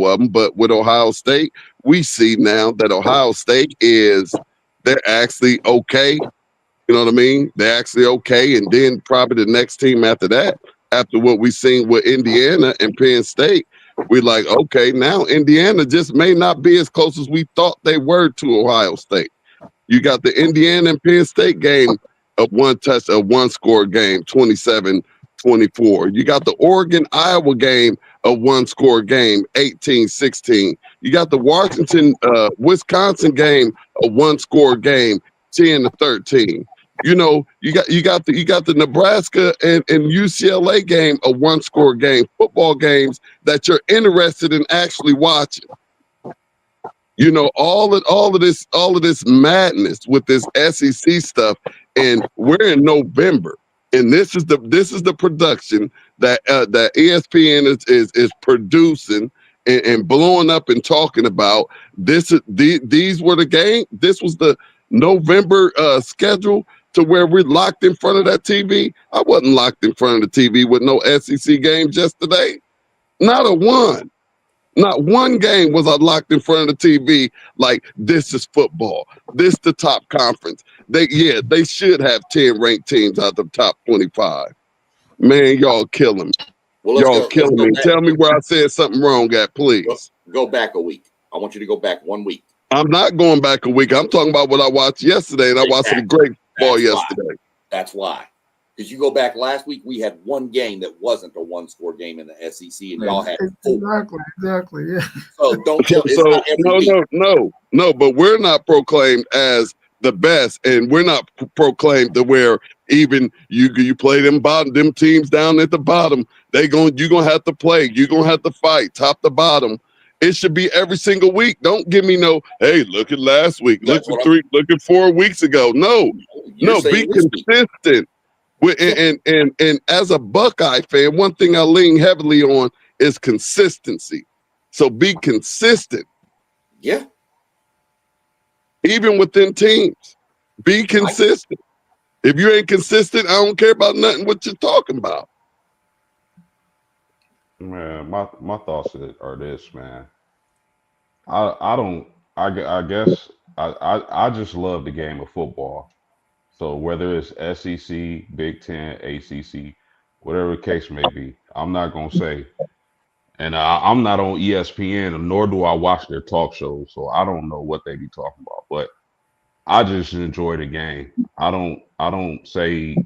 of them, but with Ohio State, we see now that Ohio State they're actually okay. You know what I mean? They're actually okay. And then probably the next team after that, after what we've seen with Indiana and Penn State, we're like, okay, now Indiana just may not be as close as we thought they were to Ohio State. You got the Indiana and Penn State game of one score game, 27-24. You got the Oregon-Iowa game, a one score game, 18-16. You got the Washington-Wisconsin game, a one score game, 10-13. You got the Nebraska and UCLA game, a one score game, football games that you're interested in actually watching. All of this madness with this SEC stuff, and we're in November, and this is the production that ESPN is producing and blowing up and talking about. These were the game. This was the November schedule to where we're locked in front of that TV. I wasn't locked in front of the TV with no SEC games yesterday. Not a one. Not one game was I locked in front of the TV like, this is football. This the top conference. They should have 10 ranked teams out of the top 25. Man, y'all killing me. Well, y'all killing me. Tell me where I said something wrong at, please. Go back a week. I want you to go back 1 week. I'm not going back a week. I'm talking about what I watched yesterday, and I watched some great football yesterday. That's why. Because you go back last week, we had one game that wasn't a one-score game in the SEC, and y'all had four. Exactly. Yeah. So don't tell. It's not every week. No. But we're not proclaimed as the best, and we're not proclaimed to where even you play them teams down at the bottom. You're gonna have to play. You're gonna have to fight top to bottom. It should be every single week. Don't give me no. Hey, look at last week. Look at 4 weeks ago. No, be consistent. And as a Buckeye fan, one thing I lean heavily on is consistency. So be consistent. Yeah. Even within teams, be consistent. If you ain't consistent, I don't care about nothing what you're talking about. Man, my thoughts are this, man. I guess I just love the game of football. So whether it's SEC, Big Ten, ACC, whatever the case may be, I'm not gonna say. And I'm not on ESPN, nor do I watch their talk shows, so I don't know what they be talking about. But I just enjoy the game. I don't say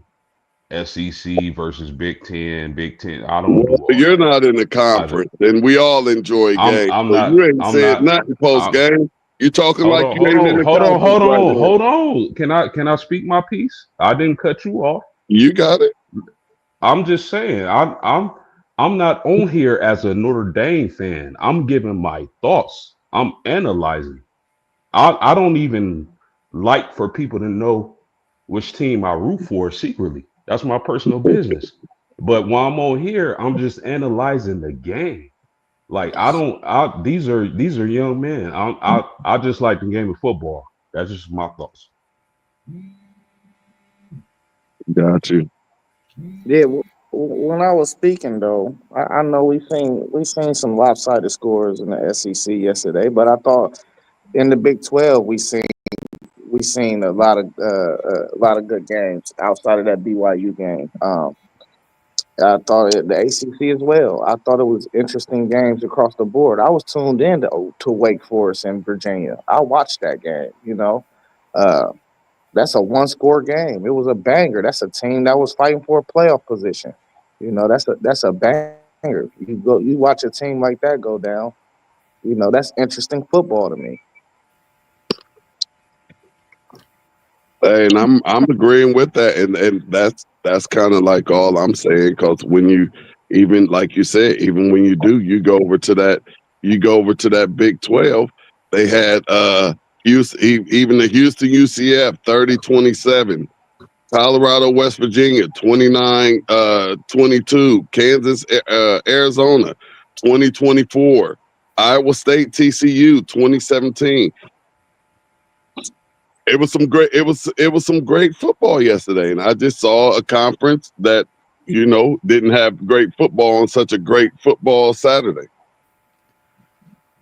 SEC versus Big Ten, Big Ten. I don't do all You're that. not in the conference, and we all enjoy games. I'm so not. You ain't I'm saying not. nothing post game. You talking Hold like on, you ain't in the conference. hold on. Can I speak my piece? I didn't cut you off. You got it. I'm just saying. I'm not on here as a Notre Dame fan. I'm giving my thoughts. I'm analyzing. I don't even like for people to know which team I root for secretly. That's my personal business. But while I'm on here, I'm just analyzing the game. Like these are young men. I just like the game of football. That's just my thoughts. Got you. Yeah, when I was speaking though, I know we seen some lopsided scores in the SEC yesterday, but I thought in the Big 12 we seen a lot of good games outside of that BYU game. I thought the ACC as well. I thought it was interesting games across the board. I was tuned in to Wake Forest and Virginia. I watched that game. That's a one-score game. It was a banger. That's a team that was fighting for a playoff position. That's a banger. You watch a team like that go down. That's interesting football to me. And I'm agreeing with that, and that's kind of like all I'm saying. Because when you, even like you said, even when you go over to that Big 12, they had even the Houston UCF 30-27, Colorado West Virginia 29-22, Kansas Arizona 20-24, Iowa State TCU 2017. It was some great football yesterday, and I just saw a conference that didn't have great football on such a great football Saturday.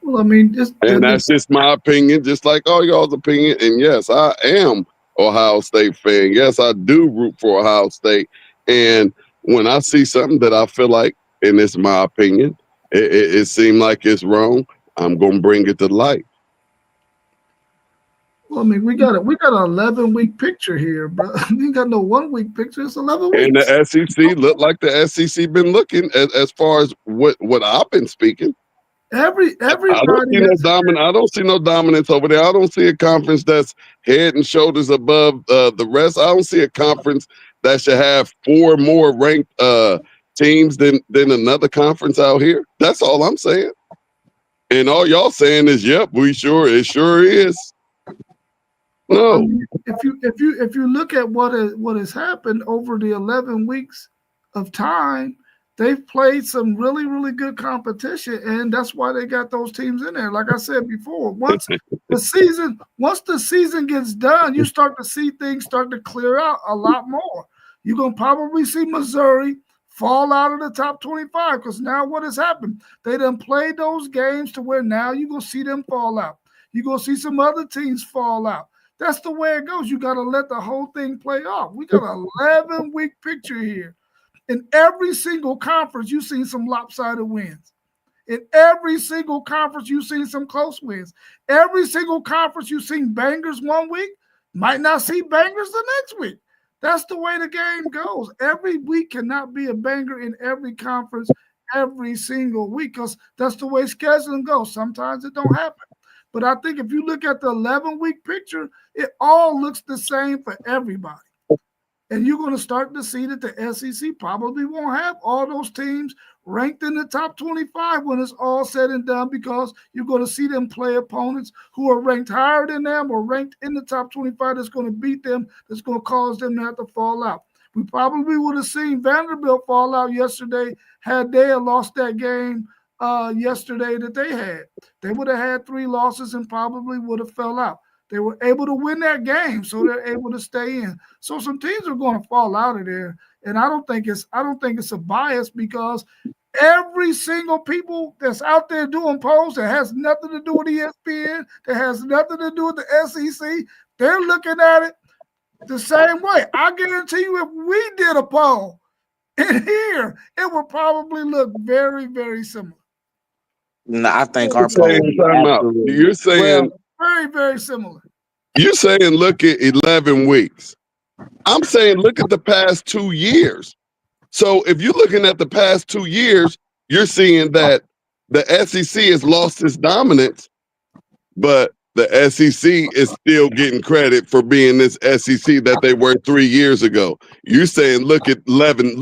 Well, I mean, and that's just my opinion, just like all y'all's opinion. And yes, I am Ohio State fan. Yes, I do root for Ohio State. And when I see something that I feel like, and it's my opinion, it seemed like it's wrong, I'm gonna bring it to light. Well, I mean, we got an 11-week picture here, bro. We ain't got no 1 week picture. It's 11 weeks. And the SEC look like the SEC been looking as far as what I've been speaking. Everybody. I don't see no dominance over there. I don't see a conference that's head and shoulders above the rest. I don't see a conference that should have 4 more ranked teams than another conference out here. That's all I'm saying. And all y'all saying is, "Yep, it sure is." No. I mean, if you look at what has happened over the 11 weeks of time, they've played some really, really good competition, and that's why they got those teams in there. Like I said before, once the season gets done, you start to see things start to clear out a lot more. You're gonna probably see Missouri fall out of the top 25 because now what has happened? They done played those games to where now you're gonna see them fall out. You're gonna see some other teams fall out. That's the way it goes. You got to let the whole thing play off. We got an 11-week picture here. In every single conference, you've seen some lopsided wins. In every single conference, you've seen some close wins. Every single conference, you've seen bangers one week, might not see bangers the next week. That's the way the game goes. Every week cannot be a banger in every conference every single week because that's the way scheduling goes. Sometimes it don't happen. But I think if you look at the 11-week picture, it all looks the same for everybody. And you're going to start to see that the SEC probably won't have all those teams ranked in the top 25 when it's all said and done because you're going to see them play opponents who are ranked higher than them or ranked in the top 25 that's going to beat them, that's going to cause them to have to fall out. We probably would have seen Vanderbilt fall out yesterday had they lost that game yesterday that they had. They would have had 3 losses and probably would have fell out. They were able to win that game, so they're able to stay in. So some teams are going to fall out of there, and I don't think it's a bias because every single people that's out there doing polls that has nothing to do with ESPN, that has nothing to do with the SEC, they're looking at it the same way. I guarantee you, if we did a poll in here, it would probably look very, very similar. No, I think our poll. You're saying. Very, very similar. You're saying look at 11 weeks. I'm saying look at the past 2 years. So if you're looking at the past 2 years, you're seeing that the SEC has lost its dominance, but the SEC is still getting credit for being this SEC that they were 3 years ago. You're saying look at 11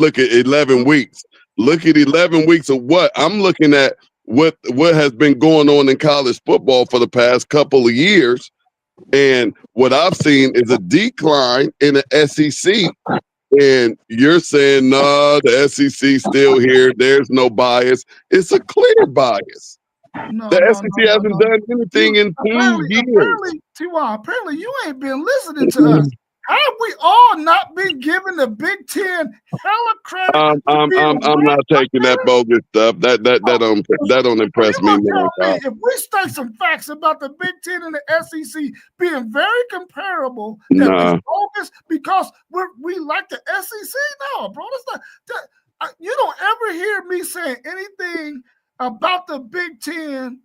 weeks. Look at 11 weeks of what? I'm looking at what has been going on in college football for the past couple of years. And what I've seen is a decline in the SEC. And you're saying, no, the SEC still here. There's no bias. It's a clear bias. The SEC hasn't done anything in 2 years. Apparently you ain't been listening to us. Have we all not been given the Big Ten hella credit? I'm not taking that bogus stuff. That don't impress me. If we state some facts about the Big Ten and the SEC being very comparable, that it's bogus because we like the SEC. No, bro, that's not. You don't ever hear me saying anything about the Big Ten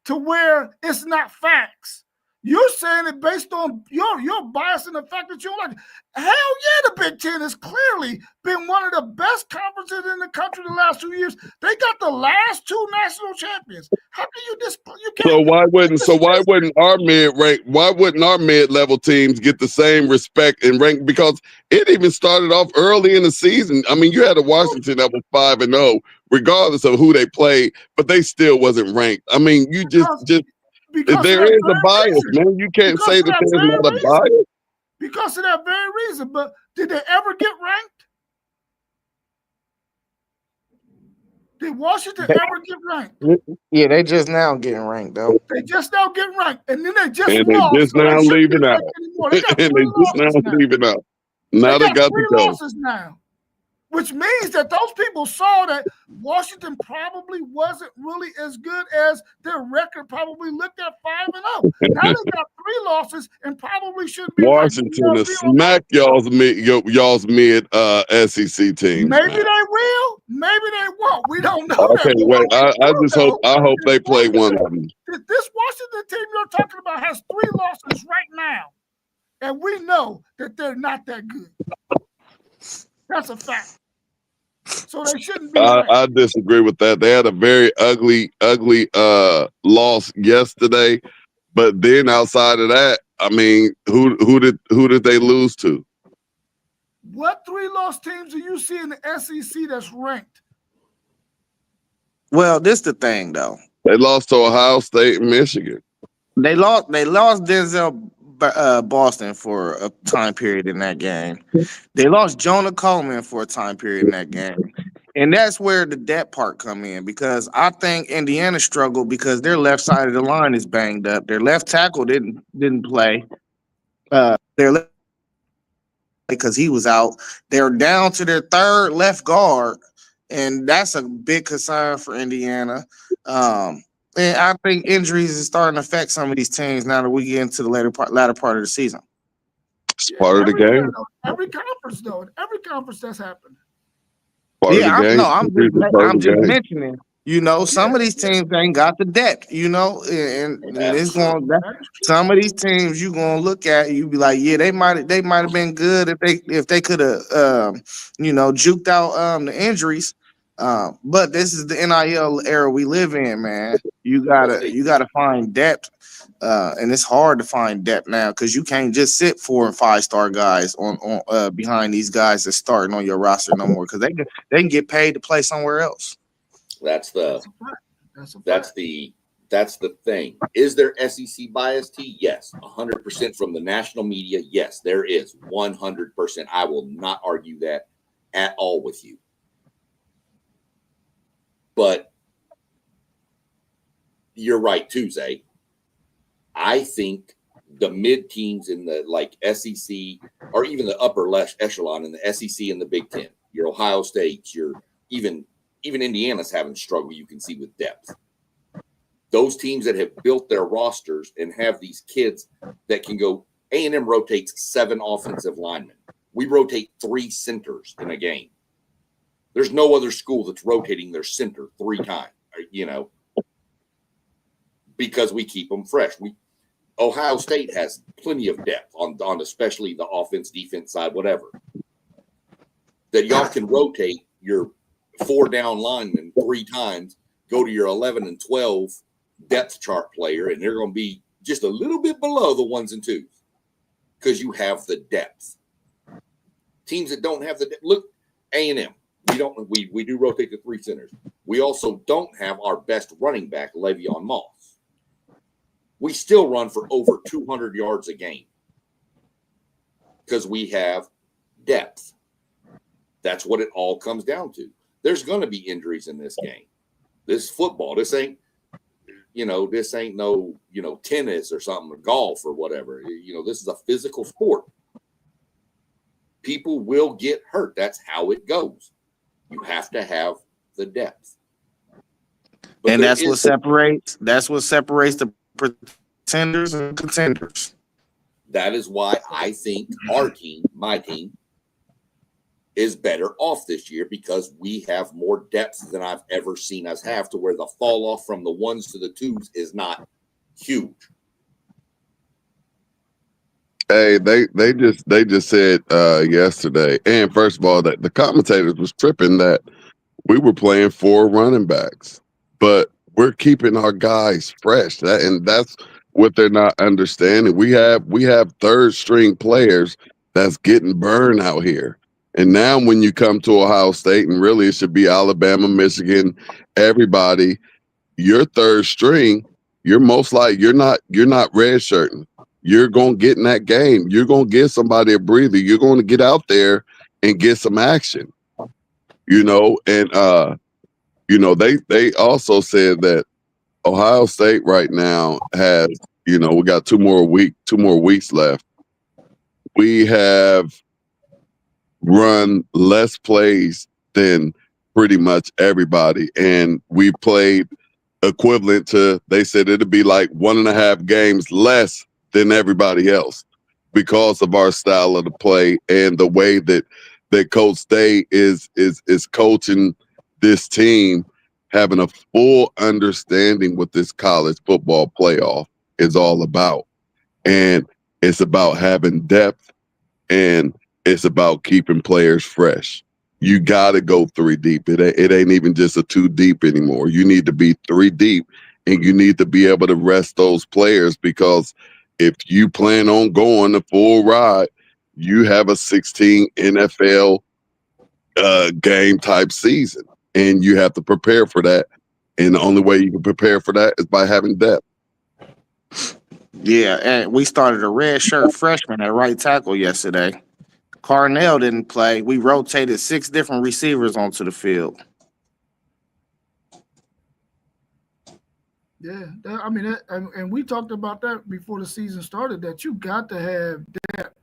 to where it's not facts. You're saying it based on your bias and the fact that you don't like it. Hell yeah, the Big Ten has clearly been one of the best conferences in the country the last 2 years. They got the last 2 national champions. How can you So why wouldn't our mid-level teams get the same respect and rank? Because it even started off early in the season. I mean, you had a Washington that was 5-0, regardless of who they played, but they still wasn't ranked. I mean, you just there is a bias, man. You can't say that there's not a bias. Because of that very reason. But did they ever get ranked? Did Washington ever get ranked? Yeah, they just now getting ranked, though. They just now getting ranked. And then they just lost. They just now leaving out. And they just now leaving out. Now they got 3 to go. losses now. Which means that those people saw that Washington probably wasn't really as good as their record probably looked at 5-0. Now they got 3 losses and probably shouldn't be. Washington to smack y'all's mid SEC team. Maybe they will, maybe they won't. We don't know. Okay, wait. I hope they play one of them. This Washington team you're talking about has 3 losses right now, and we know that they're not that good. That's a fact. So they shouldn't be. I disagree with that. They had a very ugly loss yesterday, but then outside of that, I mean, who did they lose to? What 3-loss teams do you see in the SEC that's ranked? Well, this the thing though. They lost to Ohio State and Michigan. They lost Denzel Boston for a time period in that game. They lost Jonah Coleman for a time period in that game. And that's where the depth part come in, because I think Indiana struggled because their left side of the line is banged up. Their left tackle didn't play. Their left because he was out. They're down to their 3rd left guard, and that's a big concern for Indiana. And I think injuries is starting to affect some of these teams now that we get into the latter part of the season. It's part of the game. Every conference, though. Every conference that's happened. I'm just mentioning. You know, some of these teams ain't got the depth, you know, and it's going some of these teams you gonna look at, you be like, yeah, they might have been good if they could have juked out the injuries. But this is the NIL era we live in, man. You gotta find depth. And it's hard to find depth now because you can't just sit 4 and 5 star guys on behind these guys that's starting on your roster no more because they can get paid to play somewhere else. That's the thing. Is there SEC bias, T? Yes. 100% from the national media. Yes, there is. 100%. I will not argue that at all with you. But you're right too, Zay. I think the mid teams in the SEC or even the upper echelon in the SEC and the Big Ten, your Ohio States, your even Indiana's having struggle, you can see with depth. Those teams that have built their rosters and have these kids that can go, A&M rotates 7 offensive linemen. We rotate 3 centers in a game. There's no other school that's rotating their center 3 times, because we keep them fresh. Ohio State has plenty of depth on especially the offense, defense side, whatever. That y'all can rotate your 4 down linemen 3 times, go to your 11 and 12 depth chart player, and they're going to be just a little bit below the 1s and 2s because you have the depth. Teams that don't have the depth, look, A&M. We do rotate the 3 centers. We also don't have our best running back, Le'Veon Moss. We still run for over 200 yards a game because we have depth. That's what it all comes down to. There's going to be injuries in this game. This football. This ain't no, tennis or something, or golf or whatever. This is a physical sport. People will get hurt. That's how it goes. You have to have the depth. But and that's what separates the pretenders and contenders. That is why I think our team, my team, is better off this year because we have more depth than I've ever seen us have, to where the fall off from the 1s to the 2s is not huge. Hey, they just said yesterday, and first of all, that the commentators was tripping that we were playing 4 running backs, but we're keeping our guys fresh. And that's what they're not understanding. We have third string players that's getting burned out here. And now when you come to Ohio State, and really it should be Alabama, Michigan, everybody, your third string, you're most like you're not redshirting. You're going to get in that game. You're going to give somebody a breather. You're going to get out there and get some action. And they also said that Ohio State right now has, we got 2 more weeks left. We have run less plays than pretty much everybody, and we played equivalent to, they said it'd be like 1.5 games less than everybody else because of our style of the play and the way that Coach Day is coaching this team, having a full understanding what this college football playoff is all about. And it's about having depth, and it's about keeping players fresh. You got to go 3 deep. It ain't even just a 2 deep anymore. You need to be 3 deep, and you need to be able to rest those players, because if you plan on going the full ride, you have a 16 NFL game type season, and you have to prepare for that. And the only way you can prepare for that is by having depth. Yeah, and we started a red shirt freshman at right tackle yesterday. Carnell didn't play. We rotated 6 different receivers onto the field. Yeah, and we talked about that before the season started, that you got to have depth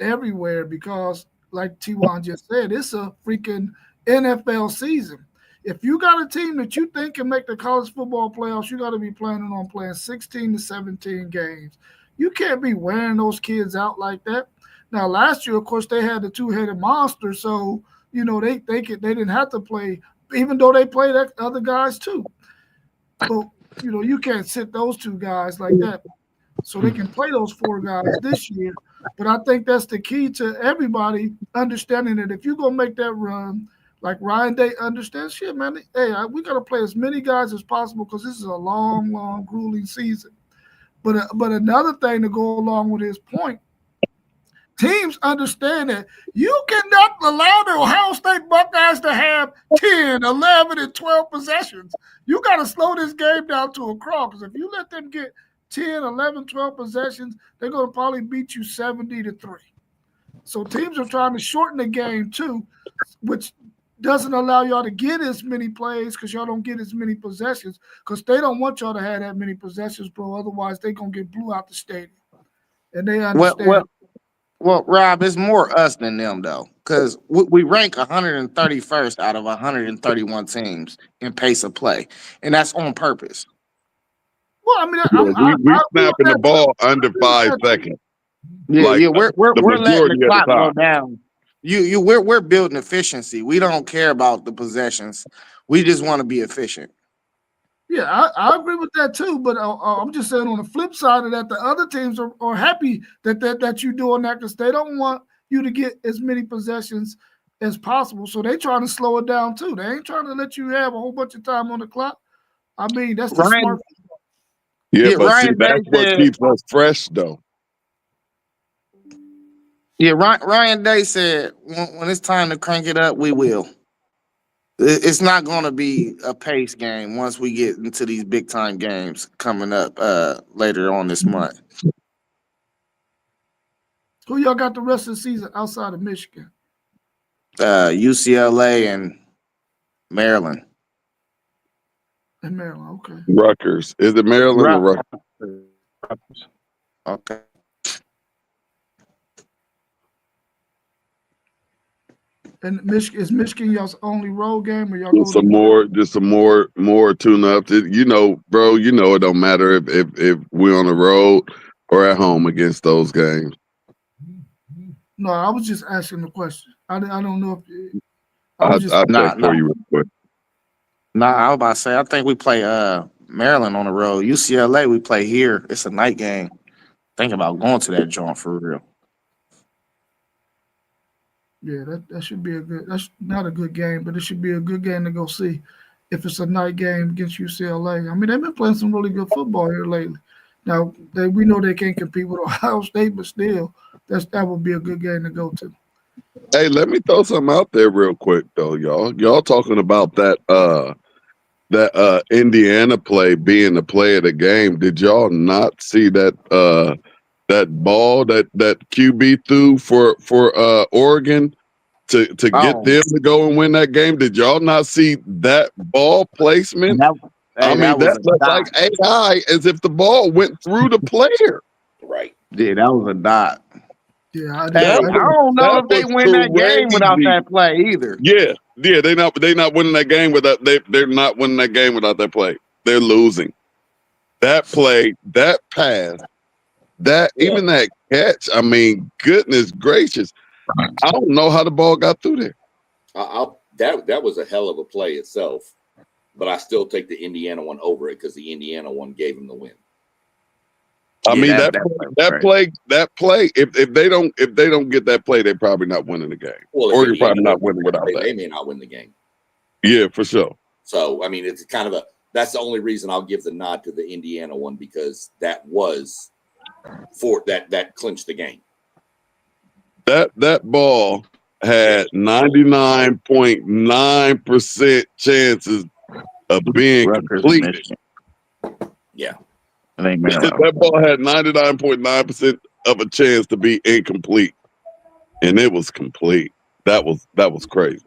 everywhere because, like T-Juan just said, it's a freaking NFL season. If you got a team that you think can make the college football playoffs, you got to be planning on playing 16 to 17 games. You can't be wearing those kids out like that. Now, last year, of course, they had the 2-headed monster, so they didn't have to play even though they play that other guys too. But you can't sit those two guys like that. So they can play those 4 guys this year. But I think that's the key to everybody understanding that if you're gonna make that run, like Ryan Day understands, shit, man. Hey, we gotta play as many guys as possible because this is a long, long, grueling season. But another thing to go along with his point, teams understand that you cannot allow the Ohio State Buckeyes to have 10, 11, and 12 possessions. You got to slow this game down to a crawl because if you let them get 10, 11, 12 possessions, they're going to probably beat you 70-3. So teams are trying to shorten the game too, which doesn't allow y'all to get as many plays because y'all don't get as many possessions because they don't want y'all to have that many possessions, bro. Otherwise, they're going to get blew out the stadium. And they understand. Well, Rob, it's more us than them, though, because we rank 131st out of 131 teams in pace of play, and that's on purpose. Well, I mean, we snapping the ball under 5 seconds. Yeah, Like, we're letting majority the of the clock go time. down. We're building efficiency. We don't care about the possessions. We just want to be efficient. Yeah, I agree with that too. But I'm just saying on the flip side of that, the other teams are happy that you're doing that because they don't want you to get as many possessions as possible. So they trying to slow it down too. They ain't trying to let you have a whole bunch of time on the clock. I mean, that's the smart. Yeah, but Ryan see, that's Day what said, keeps us fresh, though. Yeah, Ryan Day said when it's time to crank it up, we will. It's not going to be a pace game once we get into these big time games coming up later on this month. Who y'all got the rest of the season outside of Michigan? UCLA and Maryland. And Maryland, okay. Rutgers. Is it Maryland or Rutgers? Okay. And is Michigan y'all's only road game, or y'all Just some more tune ups. Bro. It don't matter if we're on the road or at home against those games. No, I was just asking the question. I don't know if I'll check for you real quick. I was about to say I think we play Maryland on the road. UCLA we play here. It's a night game. Think about going to that joint for real. Yeah, that should be that's not a good game, but it should be a good game to go see if it's a night game against UCLA. I mean, they've been playing some really good football here lately. Now, we know they can't compete with Ohio State, but still, that would be a good game to go to. Hey, let me throw something out there real quick, though, y'all. Y'all talking about that Indiana play being the play of the game. Did y'all not see that ball that QB threw for Oregon to get them to go and win that game? Did y'all not see that ball placement? That looked like AI, as if the ball went through the player. Right. Yeah, that was a dot. Yeah, I don't know if they win that game without that play either. Yeah, they not winning that game without they're not winning that game without that play. They're losing. That play, that pass, even that catch. I mean, goodness gracious, I don't know how the ball got through there. That was a hell of a play itself, but I still take the Indiana one over it because the Indiana one gave them the win. I mean that play. If they don't get that play, they're probably not winning the game. Well, or you're probably not winning without that. They may not win the game. Yeah, for sure. So I mean, it's kind of that's the only reason I'll give the nod to the Indiana one because that was for that clinched the game. That ball had 99.9% chances of being completed. Yeah. That ball had 99.9% of a chance to be incomplete, and it was complete. That was crazy.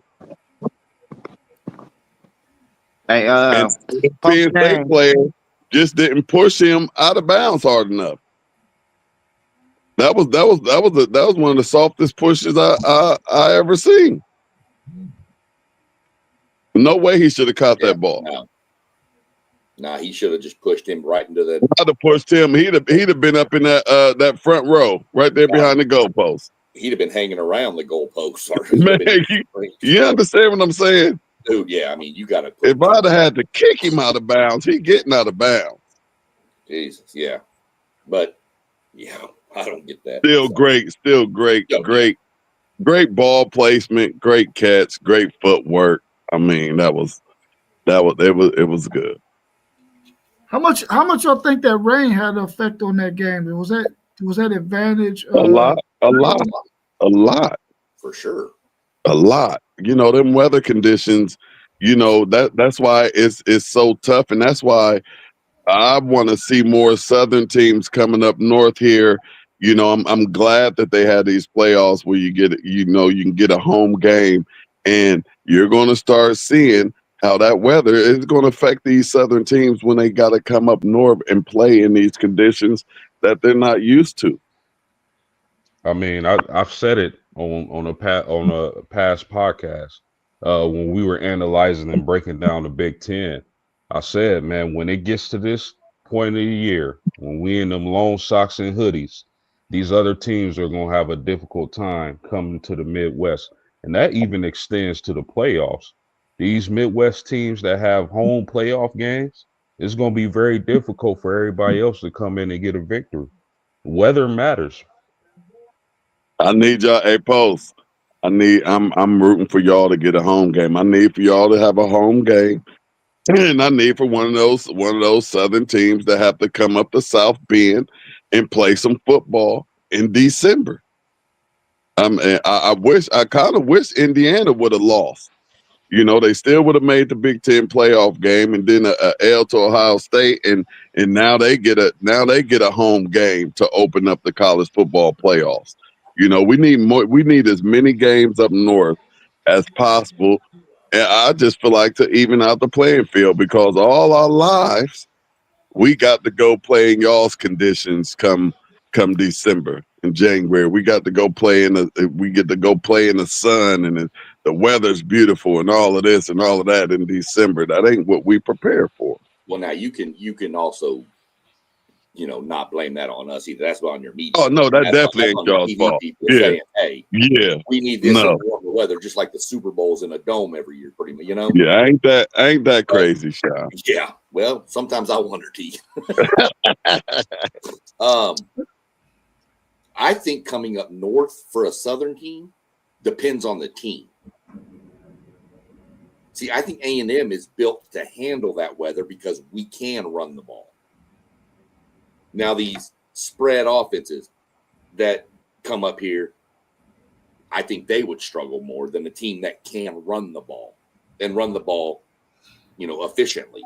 Hey, Penn State player just didn't push him out of bounds hard enough. That was one of the softest pushes I ever seen. No way he should have caught that ball. No, he should have just pushed him right into that. I'd have pushed him. He'd have been up in that front row right there behind the goalpost. He'd have been hanging around the goalpost. Man, you understand what I'm saying? dude. Yeah, I mean, you got to. If I'd have had to kick him out of bounds, he getting out of bounds. Jesus, yeah, but yeah, I don't get that. Still So, great, yeah. great ball placement, great catch, great footwork. I mean, it was good. How much y'all think that rain had an effect on that game? Was that advantage? A lot. For sure. A lot. You know, them weather conditions, you know, that's why it's so tough. And that's why I want to see more Southern teams coming up north here. You know, I'm glad that they had these playoffs where you can get a home game, and you're going to start seeing how that weather is going to affect these Southern teams when they got to come up north and play in these conditions that they're not used to. I mean, I've said it on a past podcast when we were analyzing and breaking down the Big Ten. I said, man, when it gets to this point of the year, when we in them long socks and hoodies, these other teams are gonna have a difficult time coming to the Midwest, and that even extends to the playoffs. These Midwest teams that have home playoff games, it's gonna be very difficult for everybody else to come in and get a victory. Weather matters. I need y'all, hey Post. I'm rooting for y'all to get a home game. I need for y'all to have a home game. And I need for one of those Southern teams to have to come up to South Bend and play some football in December. I kind of wish Indiana would have lost. You know, they still would have made the Big Ten playoff game, and then a L to Ohio State, and now they get a home game to open up the college football playoffs. You know, we need more. We need as many games up north as possible. And I just feel like to even out the playing field, because all our lives we got to go play in y'all's conditions come December and January. We got to go play in the sun, and the weather's beautiful and all of this and all of that in December. That ain't what we prepare for. Well, now you can also, not blame that on us either. That's on your media. Oh no, that definitely ain't on your y'all's TV fault. people Yeah. saying, hey, Yeah. we need this No. in warmer weather, just like the Super Bowl's in a dome every year, pretty much, Yeah, ain't that crazy, Sean? Yeah. Well, sometimes I wonder, T. I think coming up north for a Southern team depends on the team. See, I think A&M is built to handle that weather because we can run the ball. Now, these spread offenses that come up here, I think they would struggle more than a team that can run the ball and run the ball, efficiently.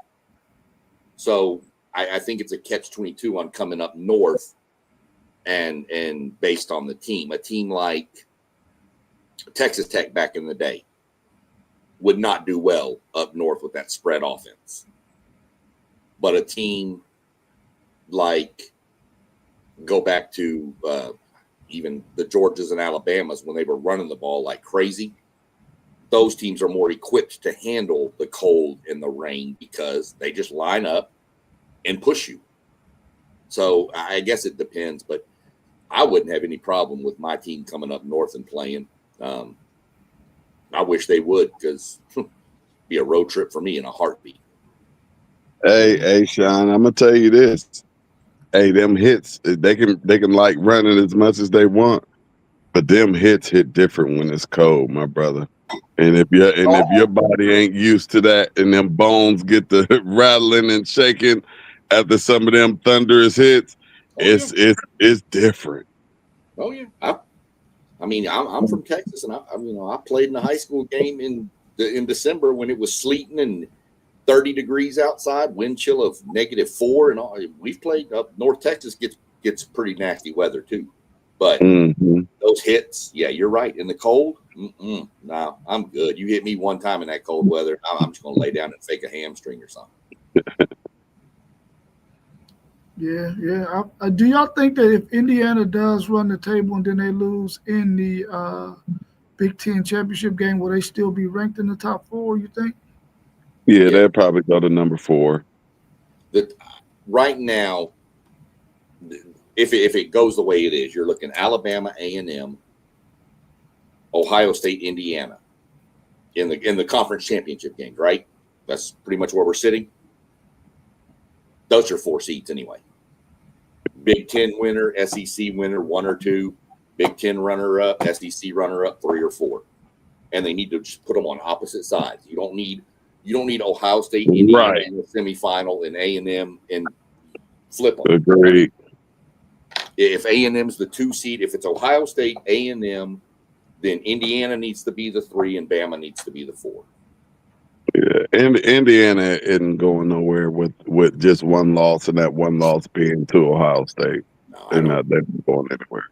So I think it's a catch-22 on coming up north and based on the team. A team like Texas Tech back in the day would not do well up north with that spread offense. But a team like, go back to even the Georgias and Alabamas when they were running the ball like crazy, those teams are more equipped to handle the cold and the rain because they just line up and push you. So I guess it depends, but I wouldn't have any problem with my team coming up north and playing. I wish they would, because be a road trip for me in a heartbeat. Hey, Sean, I'm gonna tell you this. Hey, them hits, they can like run it as much as they want, but them hits hit different when it's cold, my brother. And if your body ain't used to that, and them bones get to rattling and shaking after some of them thunderous hits, it's different. Oh yeah, I'm from Texas, and I played in a high school game in December when it was sleeting and 30 degrees outside, wind chill of -4, and all. We've played up North Texas gets pretty nasty weather too, but those hits, yeah, you're right. In the cold, nah, I'm good. You hit me one time in that cold weather, I'm just gonna lay down and fake a hamstring or something. Yeah. Do y'all think that if Indiana does run the table and then they lose in the Big Ten championship game, will they still be ranked in the top 4, you think? Yeah, they'll probably go to number 4. Right now, if it goes the way it is, you're looking Alabama, A&M, Ohio State, Indiana. in the conference championship games, right? That's pretty much where we're sitting. Those are 4 seeds anyway. Big Ten winner, SEC winner, 1 or 2. Big Ten runner up, SEC runner up, 3 or 4. And they need to just put them on opposite sides. You don't need Ohio State, Indiana Right. in the semifinal and A&M and flip them. Agreed. If A&M's the 2 seed, if it's Ohio State, A&M, then Indiana needs to be the 3 and Bama needs to be the 4. Yeah, and Indiana isn't going nowhere with just one loss, and that one loss being to Ohio State. No, They're not going anywhere.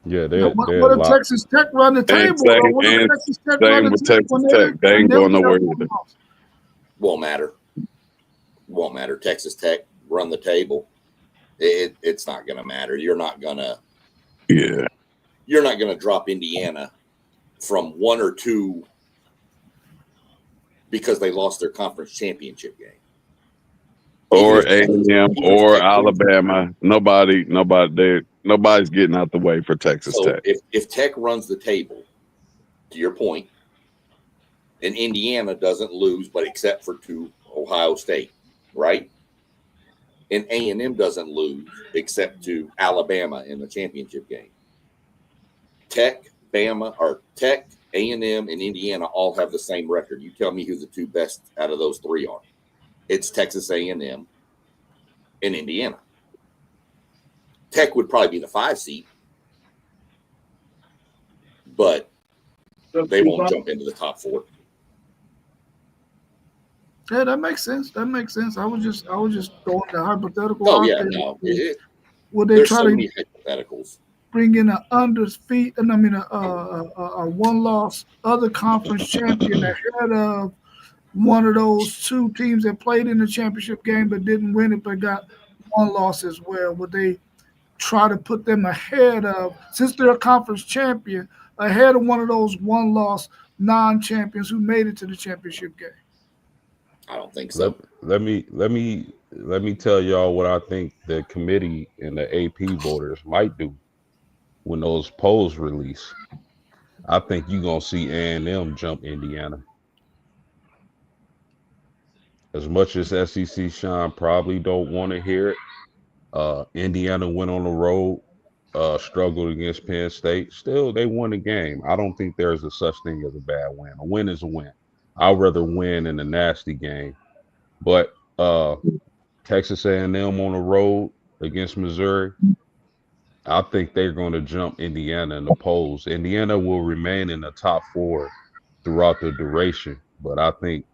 Yeah, What they're if locked. Texas Tech run the table? same- Or what if and Texas Tech same run the with table Texas when Tech. They ain't when going they've nowhere got either. loss? Won't matter. Won't matter. Texas Tech run the table. It's not going to matter. You're not going to drop Indiana from 1 or 2 because they lost their conference championship game. Or Even if- A&M even if or Tech Alabama. Nobody's getting out the way for Texas So Tech. if Tech runs the table, to your point, and Indiana doesn't lose, but except for to Ohio State, right? And A&M doesn't lose except to Alabama in the championship game. Tech, Bama, or Tech, A&M, and Indiana all have the same record. You tell me who the 2 best out of those 3 are. It's Texas A&M and Indiana. Tech would probably be the 5 seed, but they won't jump into the top 4. Yeah, that makes sense. That makes sense. I was just throwing the hypothetical. Oh out yeah, there. no. Would they There's try so to many hypotheticals. bring in a one-loss other conference champion ahead of one of those 2 teams that played in the championship game but didn't win it but got 1 loss as well? Would they try to put them ahead of, since they're a conference champion, ahead of one of those 1-loss non-champions who made it to the championship game? I don't think so. Let me tell y'all what I think the committee and the AP voters might do when those polls release. I think you're gonna see A&M jump Indiana. As much as SEC Sean probably don't want to hear it, Indiana went on the road, struggled against Penn State. Still, they won the game. I don't think there's a such thing as a bad win. A win is a win. I'd rather win in a nasty game. But Texas A&M on the road against Missouri, I think they're going to jump Indiana in the polls. Indiana will remain in the top 4 throughout the duration, but I think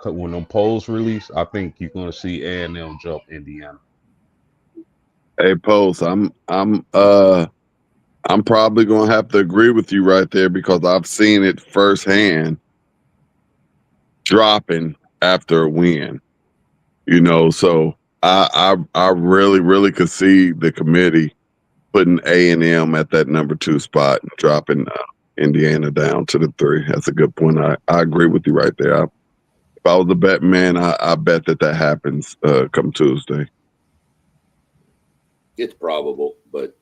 when them polls release, I think you're going to see A&M jump Indiana. Hey, Post, I'm probably gonna have to agree with you right there because I've seen it firsthand dropping after a win. So I really could see the committee putting A&M at that number 2 spot and dropping Indiana down to the 3. That's a good point. I agree with you right there. If I was a bet man, I bet that happens come Tuesday. It's probable, but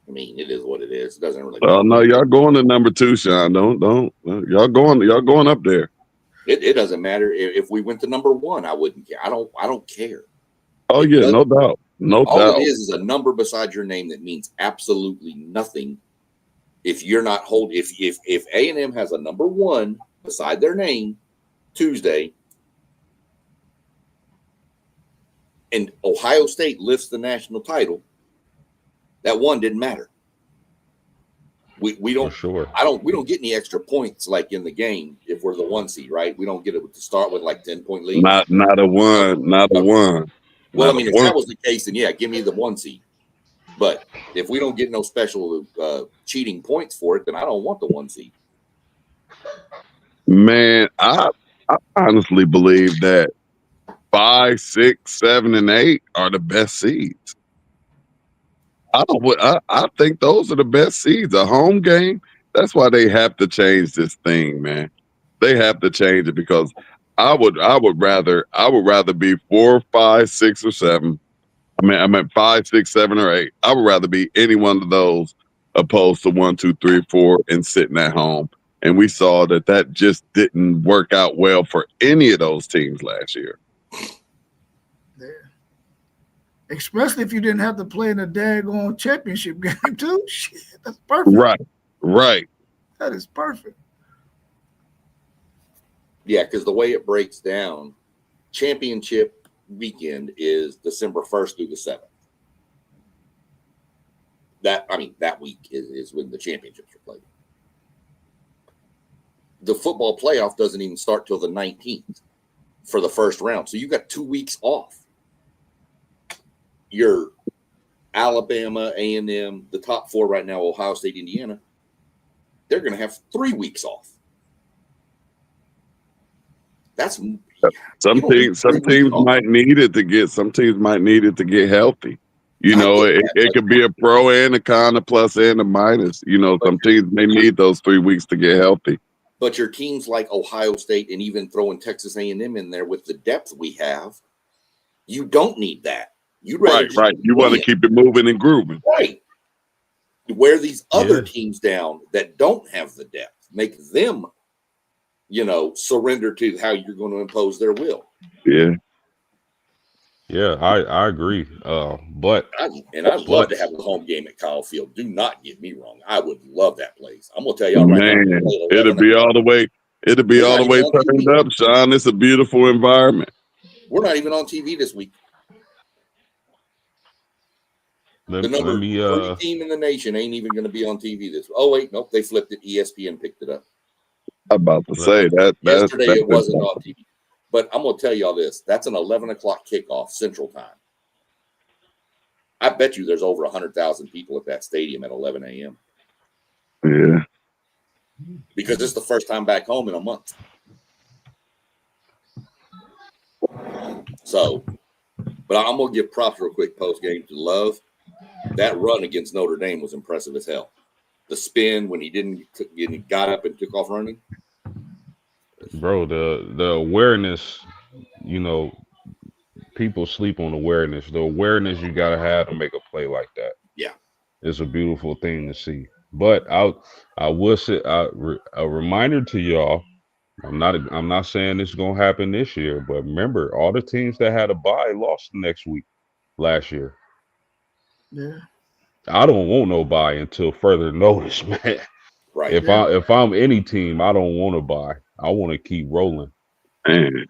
I mean, it is what it is. It doesn't really. Well, no, y'all going to number 2, Sean. Don't. Y'all going up there. It doesn't matter if we went to number 1. I wouldn't care. I don't care. Oh yeah, no doubt. All it is a number beside your name that means absolutely nothing. If you're not if A&M has a number 1 beside their name Tuesday, and Ohio State lifts the national title, that 1 didn't matter. We don't. For sure. We don't get any extra points like in the game if we're the 1 seed, right? We don't get it to start with like 10-point lead. Not a one. Well, I mean, if that was the case, then yeah, give me the 1 seed. But if we don't get no special cheating points for it, then I don't want the 1 seed. Man, I honestly believe that 5, 6, 7, and 8 are the best seeds. I think those are the best seeds. A home game. That's why they have to change this thing, man. They have to change it because I would rather be 4, 5, 6, or 7. I meant 5, 6, 7, or 8. I would rather be any one of those opposed to 1, 2, 3, 4 and sitting at home And we saw that just didn't work out well for any of those teams last year. Yeah. Especially if you didn't have to play in a daggone championship game too. Shit, that's perfect. Right. That is perfect. Yeah, because the way it breaks down, championship weekend is December 1st through the 7th. That week is when the championships are played. The football playoff doesn't even start till the 19th for the first round. So you got 2 weeks off. Your Alabama, A&M, the top four right now, Ohio State, Indiana, they're going to have 3 weeks off. That's some teams might need it to get healthy. You know, it could be a pro and a con, a plus and a minus. You know, some teams may need those 3 weeks to get healthy. But your teams like Ohio State and even throwing Texas A&M in there with the depth we have, you don't need that. You right. You want to keep it moving and grooving. Right. Wear these other teams down that don't have the depth. Make them, surrender to how you're going to impose their will. Yeah. Yeah, I agree. But I'd love to have a home game at Kyle Field. Do not get me wrong. I would love that place. I'm gonna tell y'all right now. It'll be all the way turned up, Sean. It's a beautiful environment. We're not even on TV this week. The number 3 team in the nation ain't even going to be on TV this week. Oh wait, nope, they flipped it. ESPN picked it up. I'm about to say that yesterday it wasn't on TV. But I'm going to tell y'all this. That's an 11 o'clock kickoff Central Time. I bet you there's over 100,000 people at that stadium at 11 a.m. Yeah. Because it's the first time back home in a month. So, but I'm going to give props real quick post-game to Love. That run against Notre Dame was impressive as hell. The spin when he got up and took off running. Bro, the awareness, people sleep on awareness. The awareness you gotta have to make a play like that. Yeah, it's a beautiful thing to see. But I will say a reminder to y'all. I'm not saying this is gonna happen this year, but remember, all the teams that had a bye lost last year. Yeah, I don't want no bye until further notice, man. Right. If I'm any team, I don't want to bye. I want to keep rolling. Man,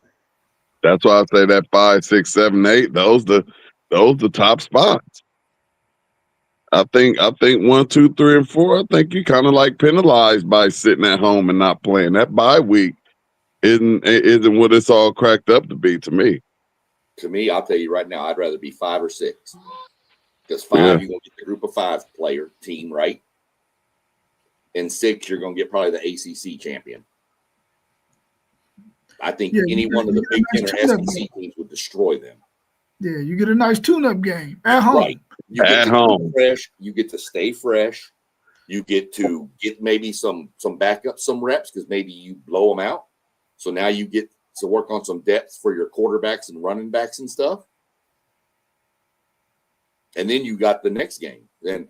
that's why I say that 5, 6, 7, 8. Those the top spots. I think 1, 2, 3, and 4. I think you kind of like penalized by sitting at home and not playing. That bye week isn't what it's all cracked up to be to me. To me, I'll tell you right now, I'd rather be 5 or 6. Because 5, you're gonna get the group of 5 player team, right? And 6, you're gonna get probably the ACC champion. I think any one of the Big Ten or SEC teams would destroy them. Yeah, you get a nice tune-up game at home. Right. You get fresh. You get to stay fresh. You get to get maybe some backup, some reps because maybe you blow them out. So now you get to work on some depth for your quarterbacks and running backs and stuff. And then you got the next game. Then,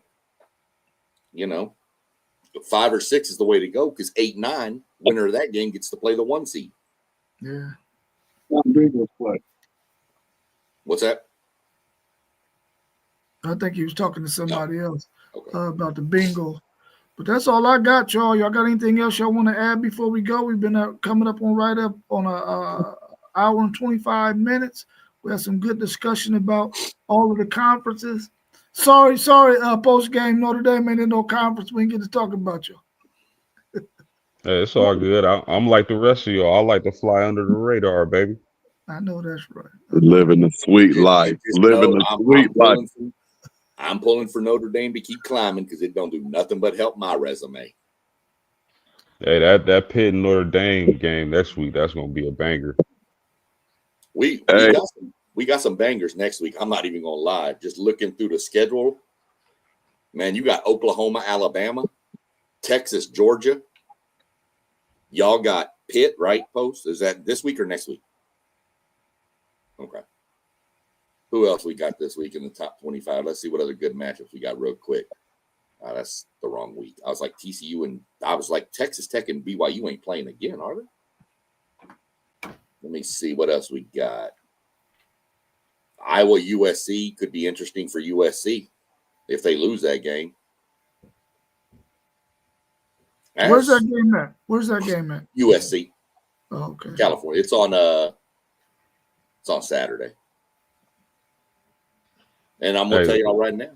5 or 6 is the way to go because 8, 9, winner of that game gets to play the 1 seed. Yeah. What's that? I think he was talking to somebody else Okay. about the Bengals. But that's all I got, y'all. Y'all got anything else y'all want to add before we go? We've been coming up on a hour and 25 minutes. We had some good discussion about all of the conferences. Sorry, post-game Notre Dame ain't in no conference. We didn't get to talk about you. Hey, it's all good. I'm like the rest of y'all. I like to fly under the radar, baby. I know that's right. Living a sweet life. I'm pulling for Notre Dame to keep climbing because it don't do nothing but help my resume. Hey, that Pitt and Notre Dame game next week, that's gonna be a banger. We got some bangers next week. I'm not even gonna lie. Just looking through the schedule, man, you got Oklahoma, Alabama, Texas, Georgia. Y'all got Pitt, right? Post. Is that this week or next week? Okay. Who else we got this week in the top 25? Let's see what other good matchups we got real quick. That's the wrong week. I was like TCU and I was like Texas Tech and BYU ain't playing again, are they? Let me see what else we got. Iowa USC could be interesting for USC if they lose that game. Where's that game at? Where's that game at? USC. Oh, okay. California. It's on Saturday. And I'm gonna tell y'all right now.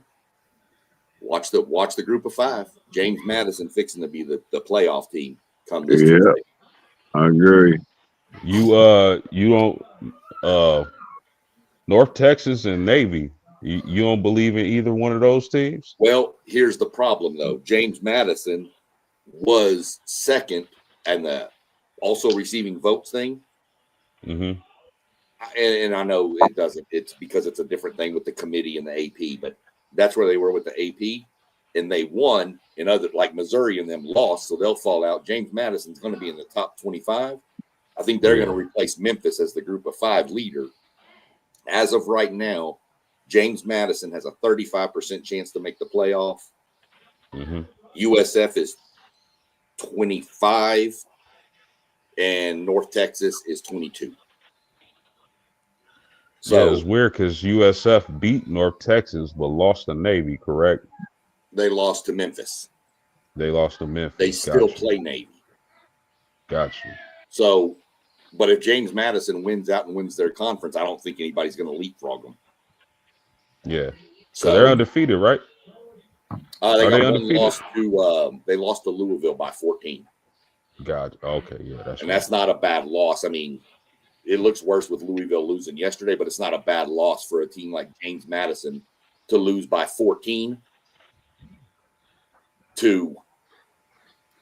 Watch the group of 5. James Madison fixing to be the playoff team come this Tuesday. I agree. You don't North Texas and Navy. You don't believe in either one of those teams? Well, here's the problem though. James Madison was second and the also receiving votes thing. Mm-hmm. And I know it doesn't. It's because it's a different thing with the committee and the AP, but that's where they were with the AP, and they won. And other like Missouri and them lost, so they'll fall out. James Madison's going to be in the top 25. I think they're going to replace Memphis as the group of 5 leader. As of right now, James Madison has a 35% chance to make the playoff. Mm-hmm. USF is 25, and North Texas is 22. So yeah, it's weird because USF beat North Texas but lost to Navy, correct? they lost to Memphis. They lost to Memphis. They still play Navy. Got you. So, but if James Madison wins out and wins their conference, I don't think anybody's going to leapfrog them. Yeah. So they're undefeated, right? They lost to Louisville by 14. Gotcha. Okay, yeah, that's not a bad loss. I mean, it looks worse with Louisville losing yesterday, but it's not a bad loss for a team like James Madison to lose by 14 to,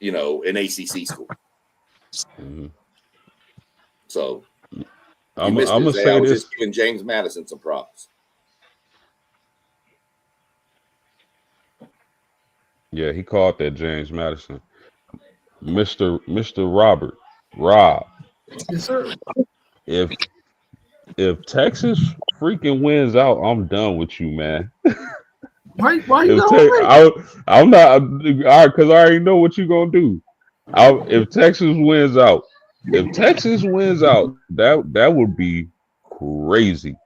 an ACC school. Mm-hmm. So I'm gonna say I was this. just giving James Madison some props. Yeah, he called that James Madison. Mr. Rob. Yes, sir. If Texas freaking wins out, I'm done with you, man. Why you I'm not all right, because I already know what you're gonna do. If Texas wins out, that would be crazy.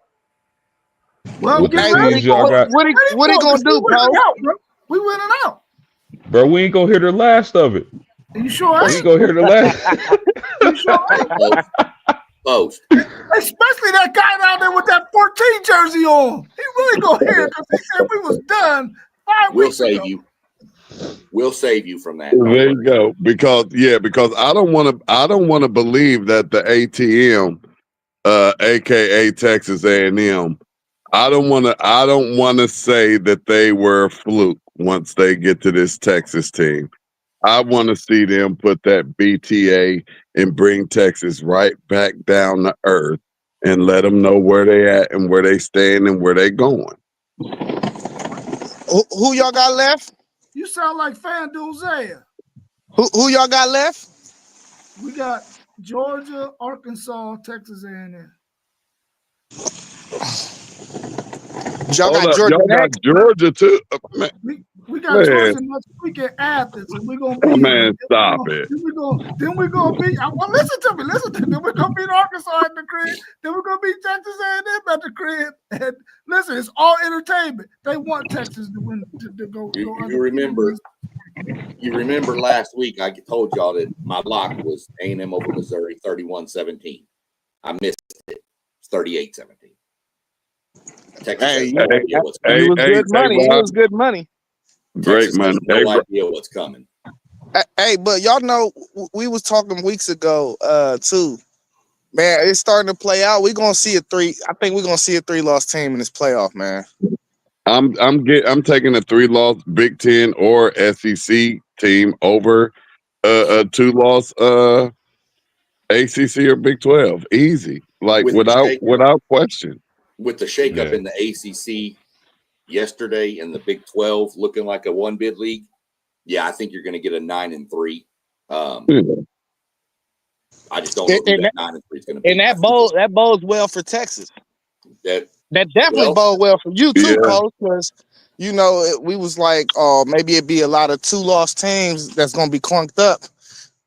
Well, With the get ready. teams y'all got, What he gonna do, bro? We winning out. bro, we ain't gonna hear the last of it. Are you sure? We ain't gonna hear the last. You sure? Post. Especially that guy down there with that 14 jersey on. He really gonna hear it because he said we was done 5 We'll weeks save ago. you. We'll save you from that. There you go. Because I don't want to believe that the ATM, aka Texas A&M, I don't want to say that they were a fluke once they get to this Texas team. I want to see them put that BTA and bring Texas right back down to earth and let them know where they at and where they stand and where they going. Who y'all got left? You sound like FanDuel Zaya. Who y'all got left? We got Georgia, Arkansas, Texas A&M. Y'all got Georgia Y'all got next? Georgia too. Man, We got Georgia next week in Athens, and we're gonna beat them. Stop it. Then we're gonna beat. Well, listen to me. Then we're gonna beat Arkansas at the crib. Then we're gonna beat Texas A&M at the crib. And listen, it's all entertainment. They want Texas to win to go. You remember last week I told y'all that my lock was A&M over Missouri 31-17. I missed it. It's 38-17. Texas has no idea what's coming. It was good money. It was good money. Great Texas money. has no idea what's coming. Hey, but y'all know we was talking weeks ago too. Man, it's starting to play out. We're gonna see I think we're gonna see a 3-loss team in this playoff, man. I'm taking a 3-loss Big Ten or SEC team over a 2-loss ACC or Big 12. Easy, like without question. With the shakeup in the ACC yesterday and the Big 12 looking like a 1-bid league, I think you're going to get a 9-3. I just don't know who that 9-3 is going to be. And that bodes well for Texas. That definitely bodes well for you too, Post, because we was like, oh, maybe it'd be a lot of 2-loss teams that's gonna be clunked up,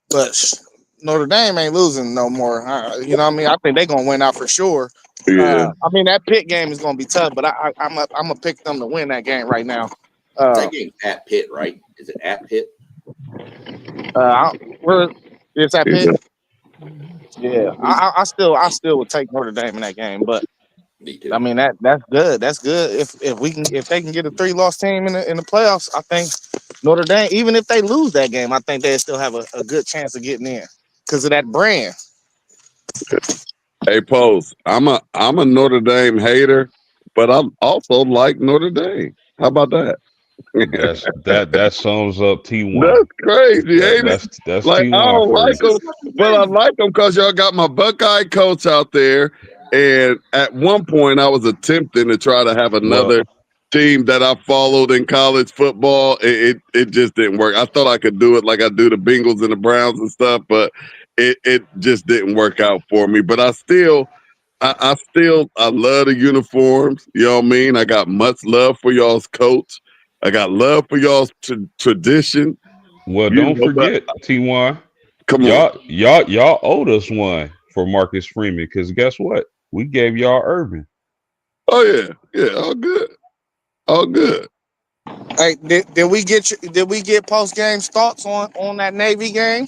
but Notre Dame ain't losing no more. You know what I mean? I think they're gonna win out for sure. Yeah. I mean that Pitt game is gonna be tough, but I'm gonna pick them to win that game right now. That game's at Pitt, right? Is it at Pitt? Where it's at Yeah. Pitt? Yeah, I still would take Notre Dame in that game, but Me too. I mean that's good. That's good. If they can get a 3-loss team in the playoffs, I think Notre Dame, even if they lose that game, I think they still have a good chance of getting in because of that brand. Hey, Post, I'm a Notre Dame hater, but I also like Notre Dame. How about that? That sums up T1. That's crazy, ain't it? That's Like, I T1 don't for like you. them, but I like them because y'all got my Buckeye coach out there. And at one point, I was attempting to try to have another team that I followed in college football. It just didn't work. I thought I could do it like I do the Bengals and the Browns and stuff, but it just didn't work out for me. But I love the uniforms. You know what I mean? I got much love for y'all's coach. I got love for y'all's tradition. Well, You don't know, but- forget, T1. Come on. Y'all owed us one for Marcus Freeman because guess what? We gave y'all Urban. Oh yeah, all good, all good. Hey, did we get post game thoughts on that Navy game?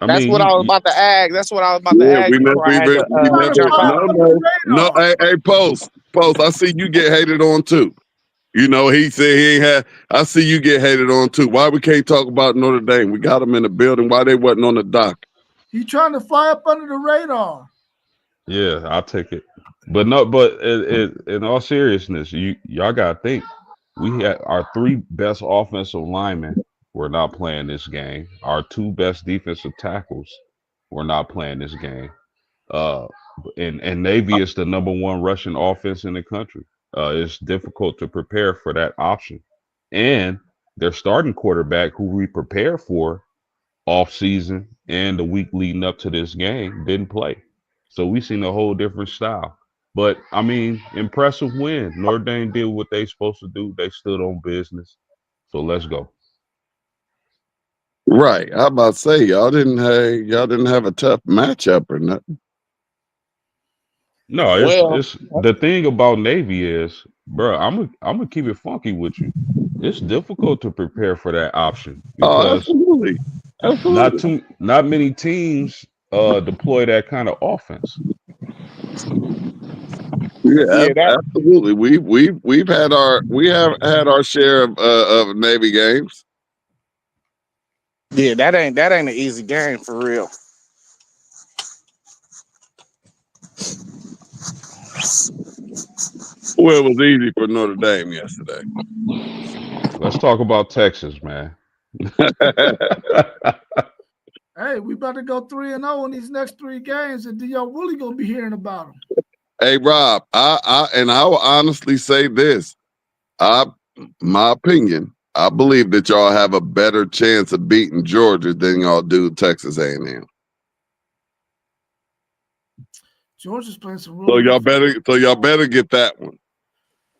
That's what I was about to ask. That's what I was about to Yeah, ask we before I had to jump out. No, hey, Post. I see you get hated on too. You know, he said he ain't had. I see you get hated on too. Why we can't talk about Notre Dame? We got them in the building. Why they wasn't on the dock? He trying to fly up under the radar. Yeah, I'll take it. But in all seriousness, y'all gotta think. We had our 3 best offensive linemen were not playing this game. Our 2 best defensive tackles were not playing this game. And Navy is the #1 rushing offense in the country. It's difficult to prepare for that option. And their starting quarterback, who we prepared for off season and the week leading up to this game, didn't play. So we seen a whole different style. But I mean, impressive win. Notre Dame did what they supposed to do. They stood on business. So let's go. Right. I about to say y'all didn't have a tough matchup or nothing. No, it's the thing about Navy is, bro. I'm gonna keep it funky with you. It's difficult to prepare for that option because Absolutely. not many teams deploy that kind of offense. Yeah, absolutely. We have had our share of Navy games. Yeah, that ain't an easy game for real. Well, it was easy for Notre Dame yesterday. Let's talk about Texas, man. Hey, we about to go 3-0 in these next 3 games, and then y'all really gonna be hearing about them. Hey, Rob, I will honestly say this. My opinion, I believe that y'all have a better chance of beating Georgia than y'all do Texas A&M. Georgia's playing some So really y'all better get that one.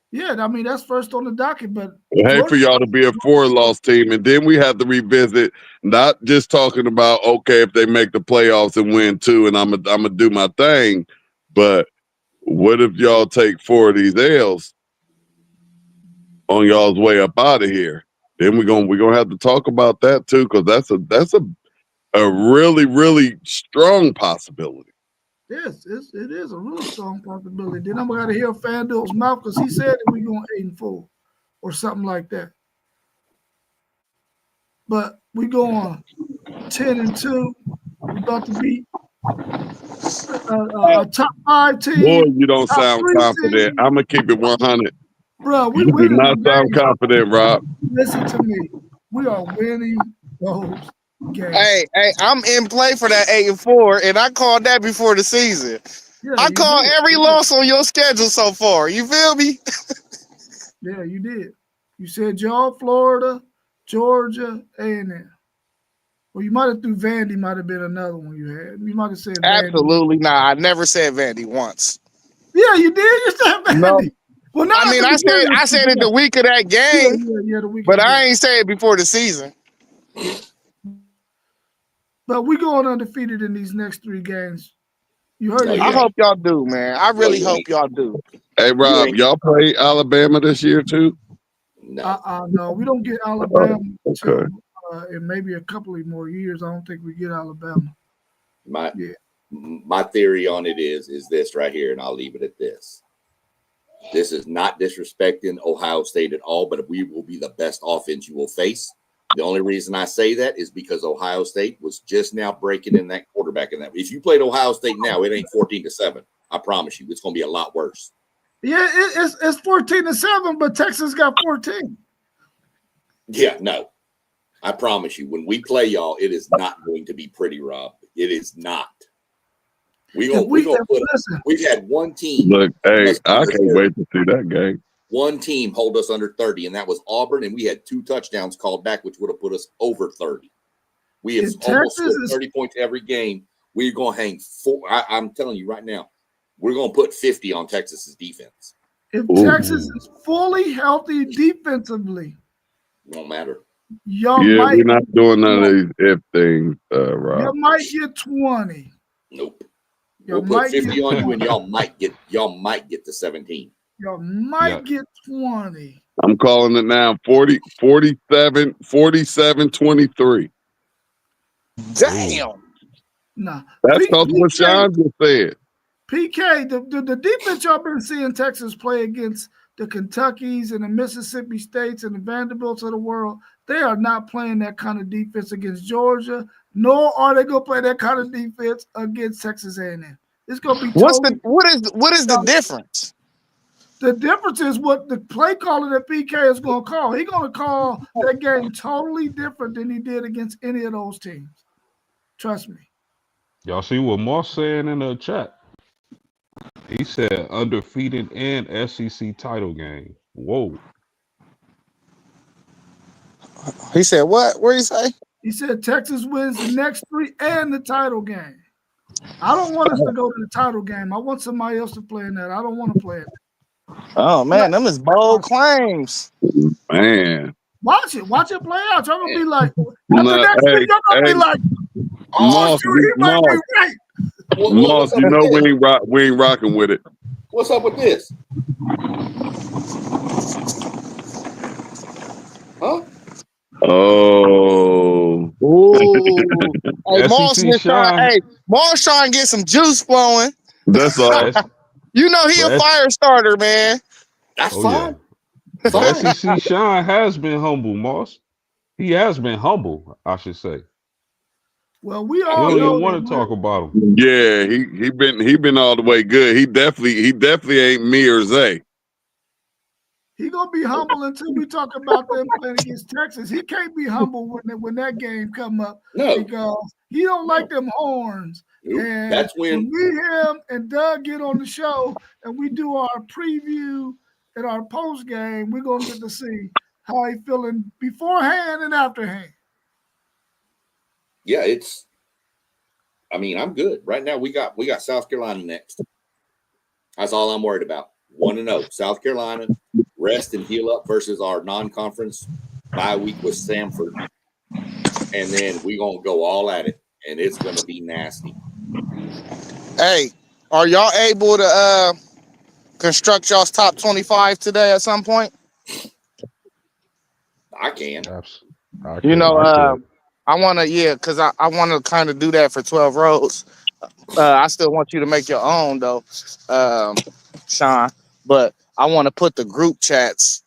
Yeah, I mean that's first on the docket, but Hey, for y'all to be a 4-loss team, and then we have to revisit. Not just talking about okay if they make the playoffs and win 2, and I'm gonna do my thing, but what if y'all take 4 of these L's on y'all's way up out of here? Then we're gonna have to talk about that too, because that's a really, really strong possibility. Yes, it is a really strong possibility. Then I'm gonna hear FanDuel's mouth because he said that we're going 8-4 or something like that. But we going 10-2. We about to beat a top 5 team. Boy, you don't sound 3 confident. team. I'm gonna keep it 100. Bro, we You do winning not the sound games. confident, Rob. Listen to me. We are winning those games. Hey, I'm in play for that 8-4, and I called that before the season. Yeah, I you called did. every loss on your schedule so far. You feel me? Yeah, you did. You said y'all, Florida, Georgia, A&M. Well, you might have threw Vandy. Might have been another one you had. You might have said Vandy. Absolutely not. I never said Vandy once. Yeah, you did. You said Vandy. No. Well, not I mean, at the beginning of I the said season. it the week of that Yeah, game, yeah, the weekend. but I ain't say it before the season. But we going undefeated in these next 3 games. You heard No, it. you I ain't. hope y'all do, man. I really you hope ain't. y'all do. Hey, Rob, ain't- y'all play Alabama this year too? No. No, we don't get Alabama until Okay. in maybe a couple of more years. I don't think we get Alabama. My theory on it is this right here, and I'll leave it at this. This is not disrespecting Ohio State at all, but we will be the best offense you will face. The only reason I say that is because Ohio State was just now breaking in that quarterback in that. If you played Ohio State now, it ain't 14-7. I promise you, it's going to be a lot worse. Yeah, it's 14-7, but Texas got 14. Yeah, no. I promise you, when we play y'all, it is not going to be pretty, Rob. It is not. We've had one team. Look, hey, us I under can't 30. wait to see that game. One team hold us under 30, and that was Auburn, and we had 2 touchdowns called back, which would have put us over 30. We have almost scored 30 points every game. We're going to hang 4. I'm telling you right now, we're going to put 50 on Texas's defense. If Texas is fully healthy defensively, It won't matter. y'all Yeah, might we're not doing none of these if things, Rob. you might get 20. Nope. Y'all We'll put might 50 get on you, 20. and y'all might get to 17. Y'all might get 20. I'm calling it now 47-23. Damn. Nah. That's what Sean just said. PK, the defense y'all been seeing Texas play against the Kentuckys and the Mississippi States and the Vanderbilts of the world, they are not playing that kind of defense against Georgia, nor are they going to play that kind of defense against Texas A&M. It's going to be what is the difference? The difference is what the play caller that PK is going to call. He's going to call that game totally different than he did against any of those teams. Trust me. Y'all see what Moss saying in the chat? He said undefeated and SEC title game. Whoa. He said what? What did he say? He said Texas wins the next 3 and the title game. I don't want us to go to the title game. I want somebody else to play in that. I don't want to play it. Oh man, them is bold claims. Man. Watch it play out. Y'all gonna be like, Nah, next week, y'all gonna be like, Moss, shoot, he might be right. Moss, you know we ain't rocking with it. What's up with this? Huh? Oh. Ooh. Hey, Moss SEC Sean. Moss trying to get some juice flowing. That's all. You know he a Well, fire starter, man. That's Oh, fine. yeah. Fine. SEC Sean has been humble, Moss. He has been humble, I should say. Well, we He all don't know even want to talk about him. Yeah, he been all the way good. He definitely ain't me or Zay. he gonna be humble until we talk about them playing against Texas. He can't be humble when that game come up because he don't like them horns. And that's when me, him, and Doug get on the show and we do our preview and our post game, we're gonna get to see how he feeling beforehand and afterhand. Yeah, I'm good. Right now we got South Carolina next. That's all I'm worried about. 1-0. South Carolina, rest and heal up versus our non-conference bye week with Samford. And then we're gonna go all at it, and it's gonna be nasty. Hey, are y'all able to construct y'all's top 25 today at some point? I can. You know, I want to, because I want to kind of do that for 12 rows. I still want you to make your own, though, Sean. But I want to put the group chats,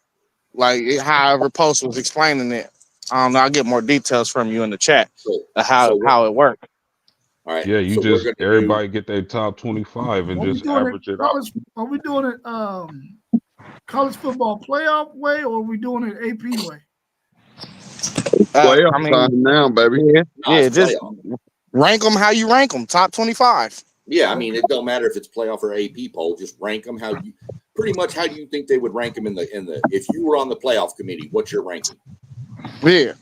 like however Post was explaining it. I don't know. I'll get more details from you in the chat of how it worked. All right. Yeah, you just everybody get their top 25 and just average it out. Are we doing it college football playoff way or are we doing it AP way? Playoff time now, baby. Yeah, just rank them how you rank them. Top 25. Yeah, I mean, it don't matter if it's playoff or AP poll. Just rank them how you think they would rank them in the if you were on the playoff committee. What's your ranking? Yeah,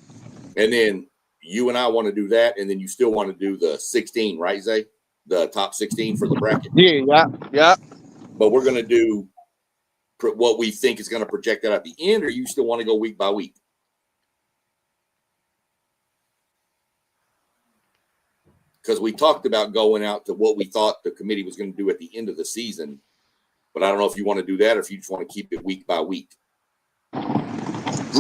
and then you and I want to do that, and then you still want to do the 16, right, Zay? The top 16 for the bracket. Yeah. But we're gonna do what we think is going to project that at the end, or you still want to go week by week? Because we talked about going out to what we thought the committee was going to do at the end of the season, but I don't know if you want to do that or if you just want to keep it week by week.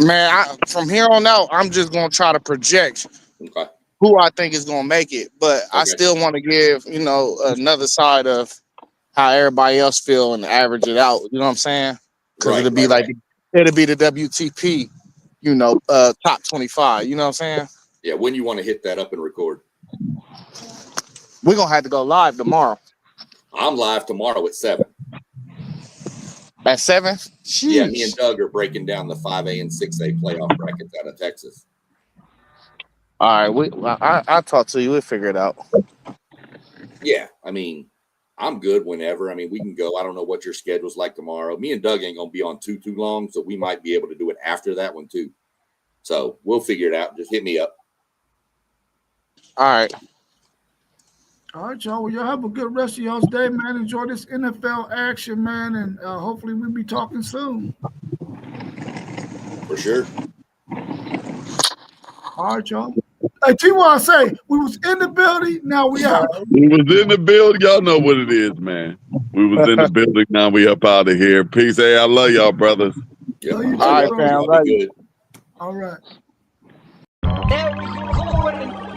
Man, from here on out, I'm just gonna try to project Okay. who I think is gonna make it, but I Okay. still want to give another side of how everybody else feel and average it out. You know what I'm saying? Because Right, it'll be right, like it'll be the WTP, top 25. You know what I'm saying? Yeah, when you want to hit that up and record. We're gonna have to go live tomorrow I'm live tomorrow at 7. at 7. Yeah, me and Doug are breaking down the 5A and 6A playoff brackets out of Texas. All right, I'll talk to you. We'll figure it out. Yeah, I mean, I'm good whenever. I mean, we can go. I don't know what your schedule's like tomorrow. Me and Doug ain't gonna be on too long, so we might be able to do it after that one too. So we'll figure it out. Just hit me up. All right. All right, y'all. Well, y'all have a good rest of y'all's day, man. Enjoy this NFL action, man, and hopefully we'll be talking soon. For sure. All right, y'all. Hey, T-Y, say we was in the building. Now we out. We was in the building. Y'all know what it is, man. We was in the building. Now we up out of here. Peace. Hey, I love y'all, brothers. Yeah. Love you too, All right, bro. fam. Y'all Love be you. good. All right. There we go.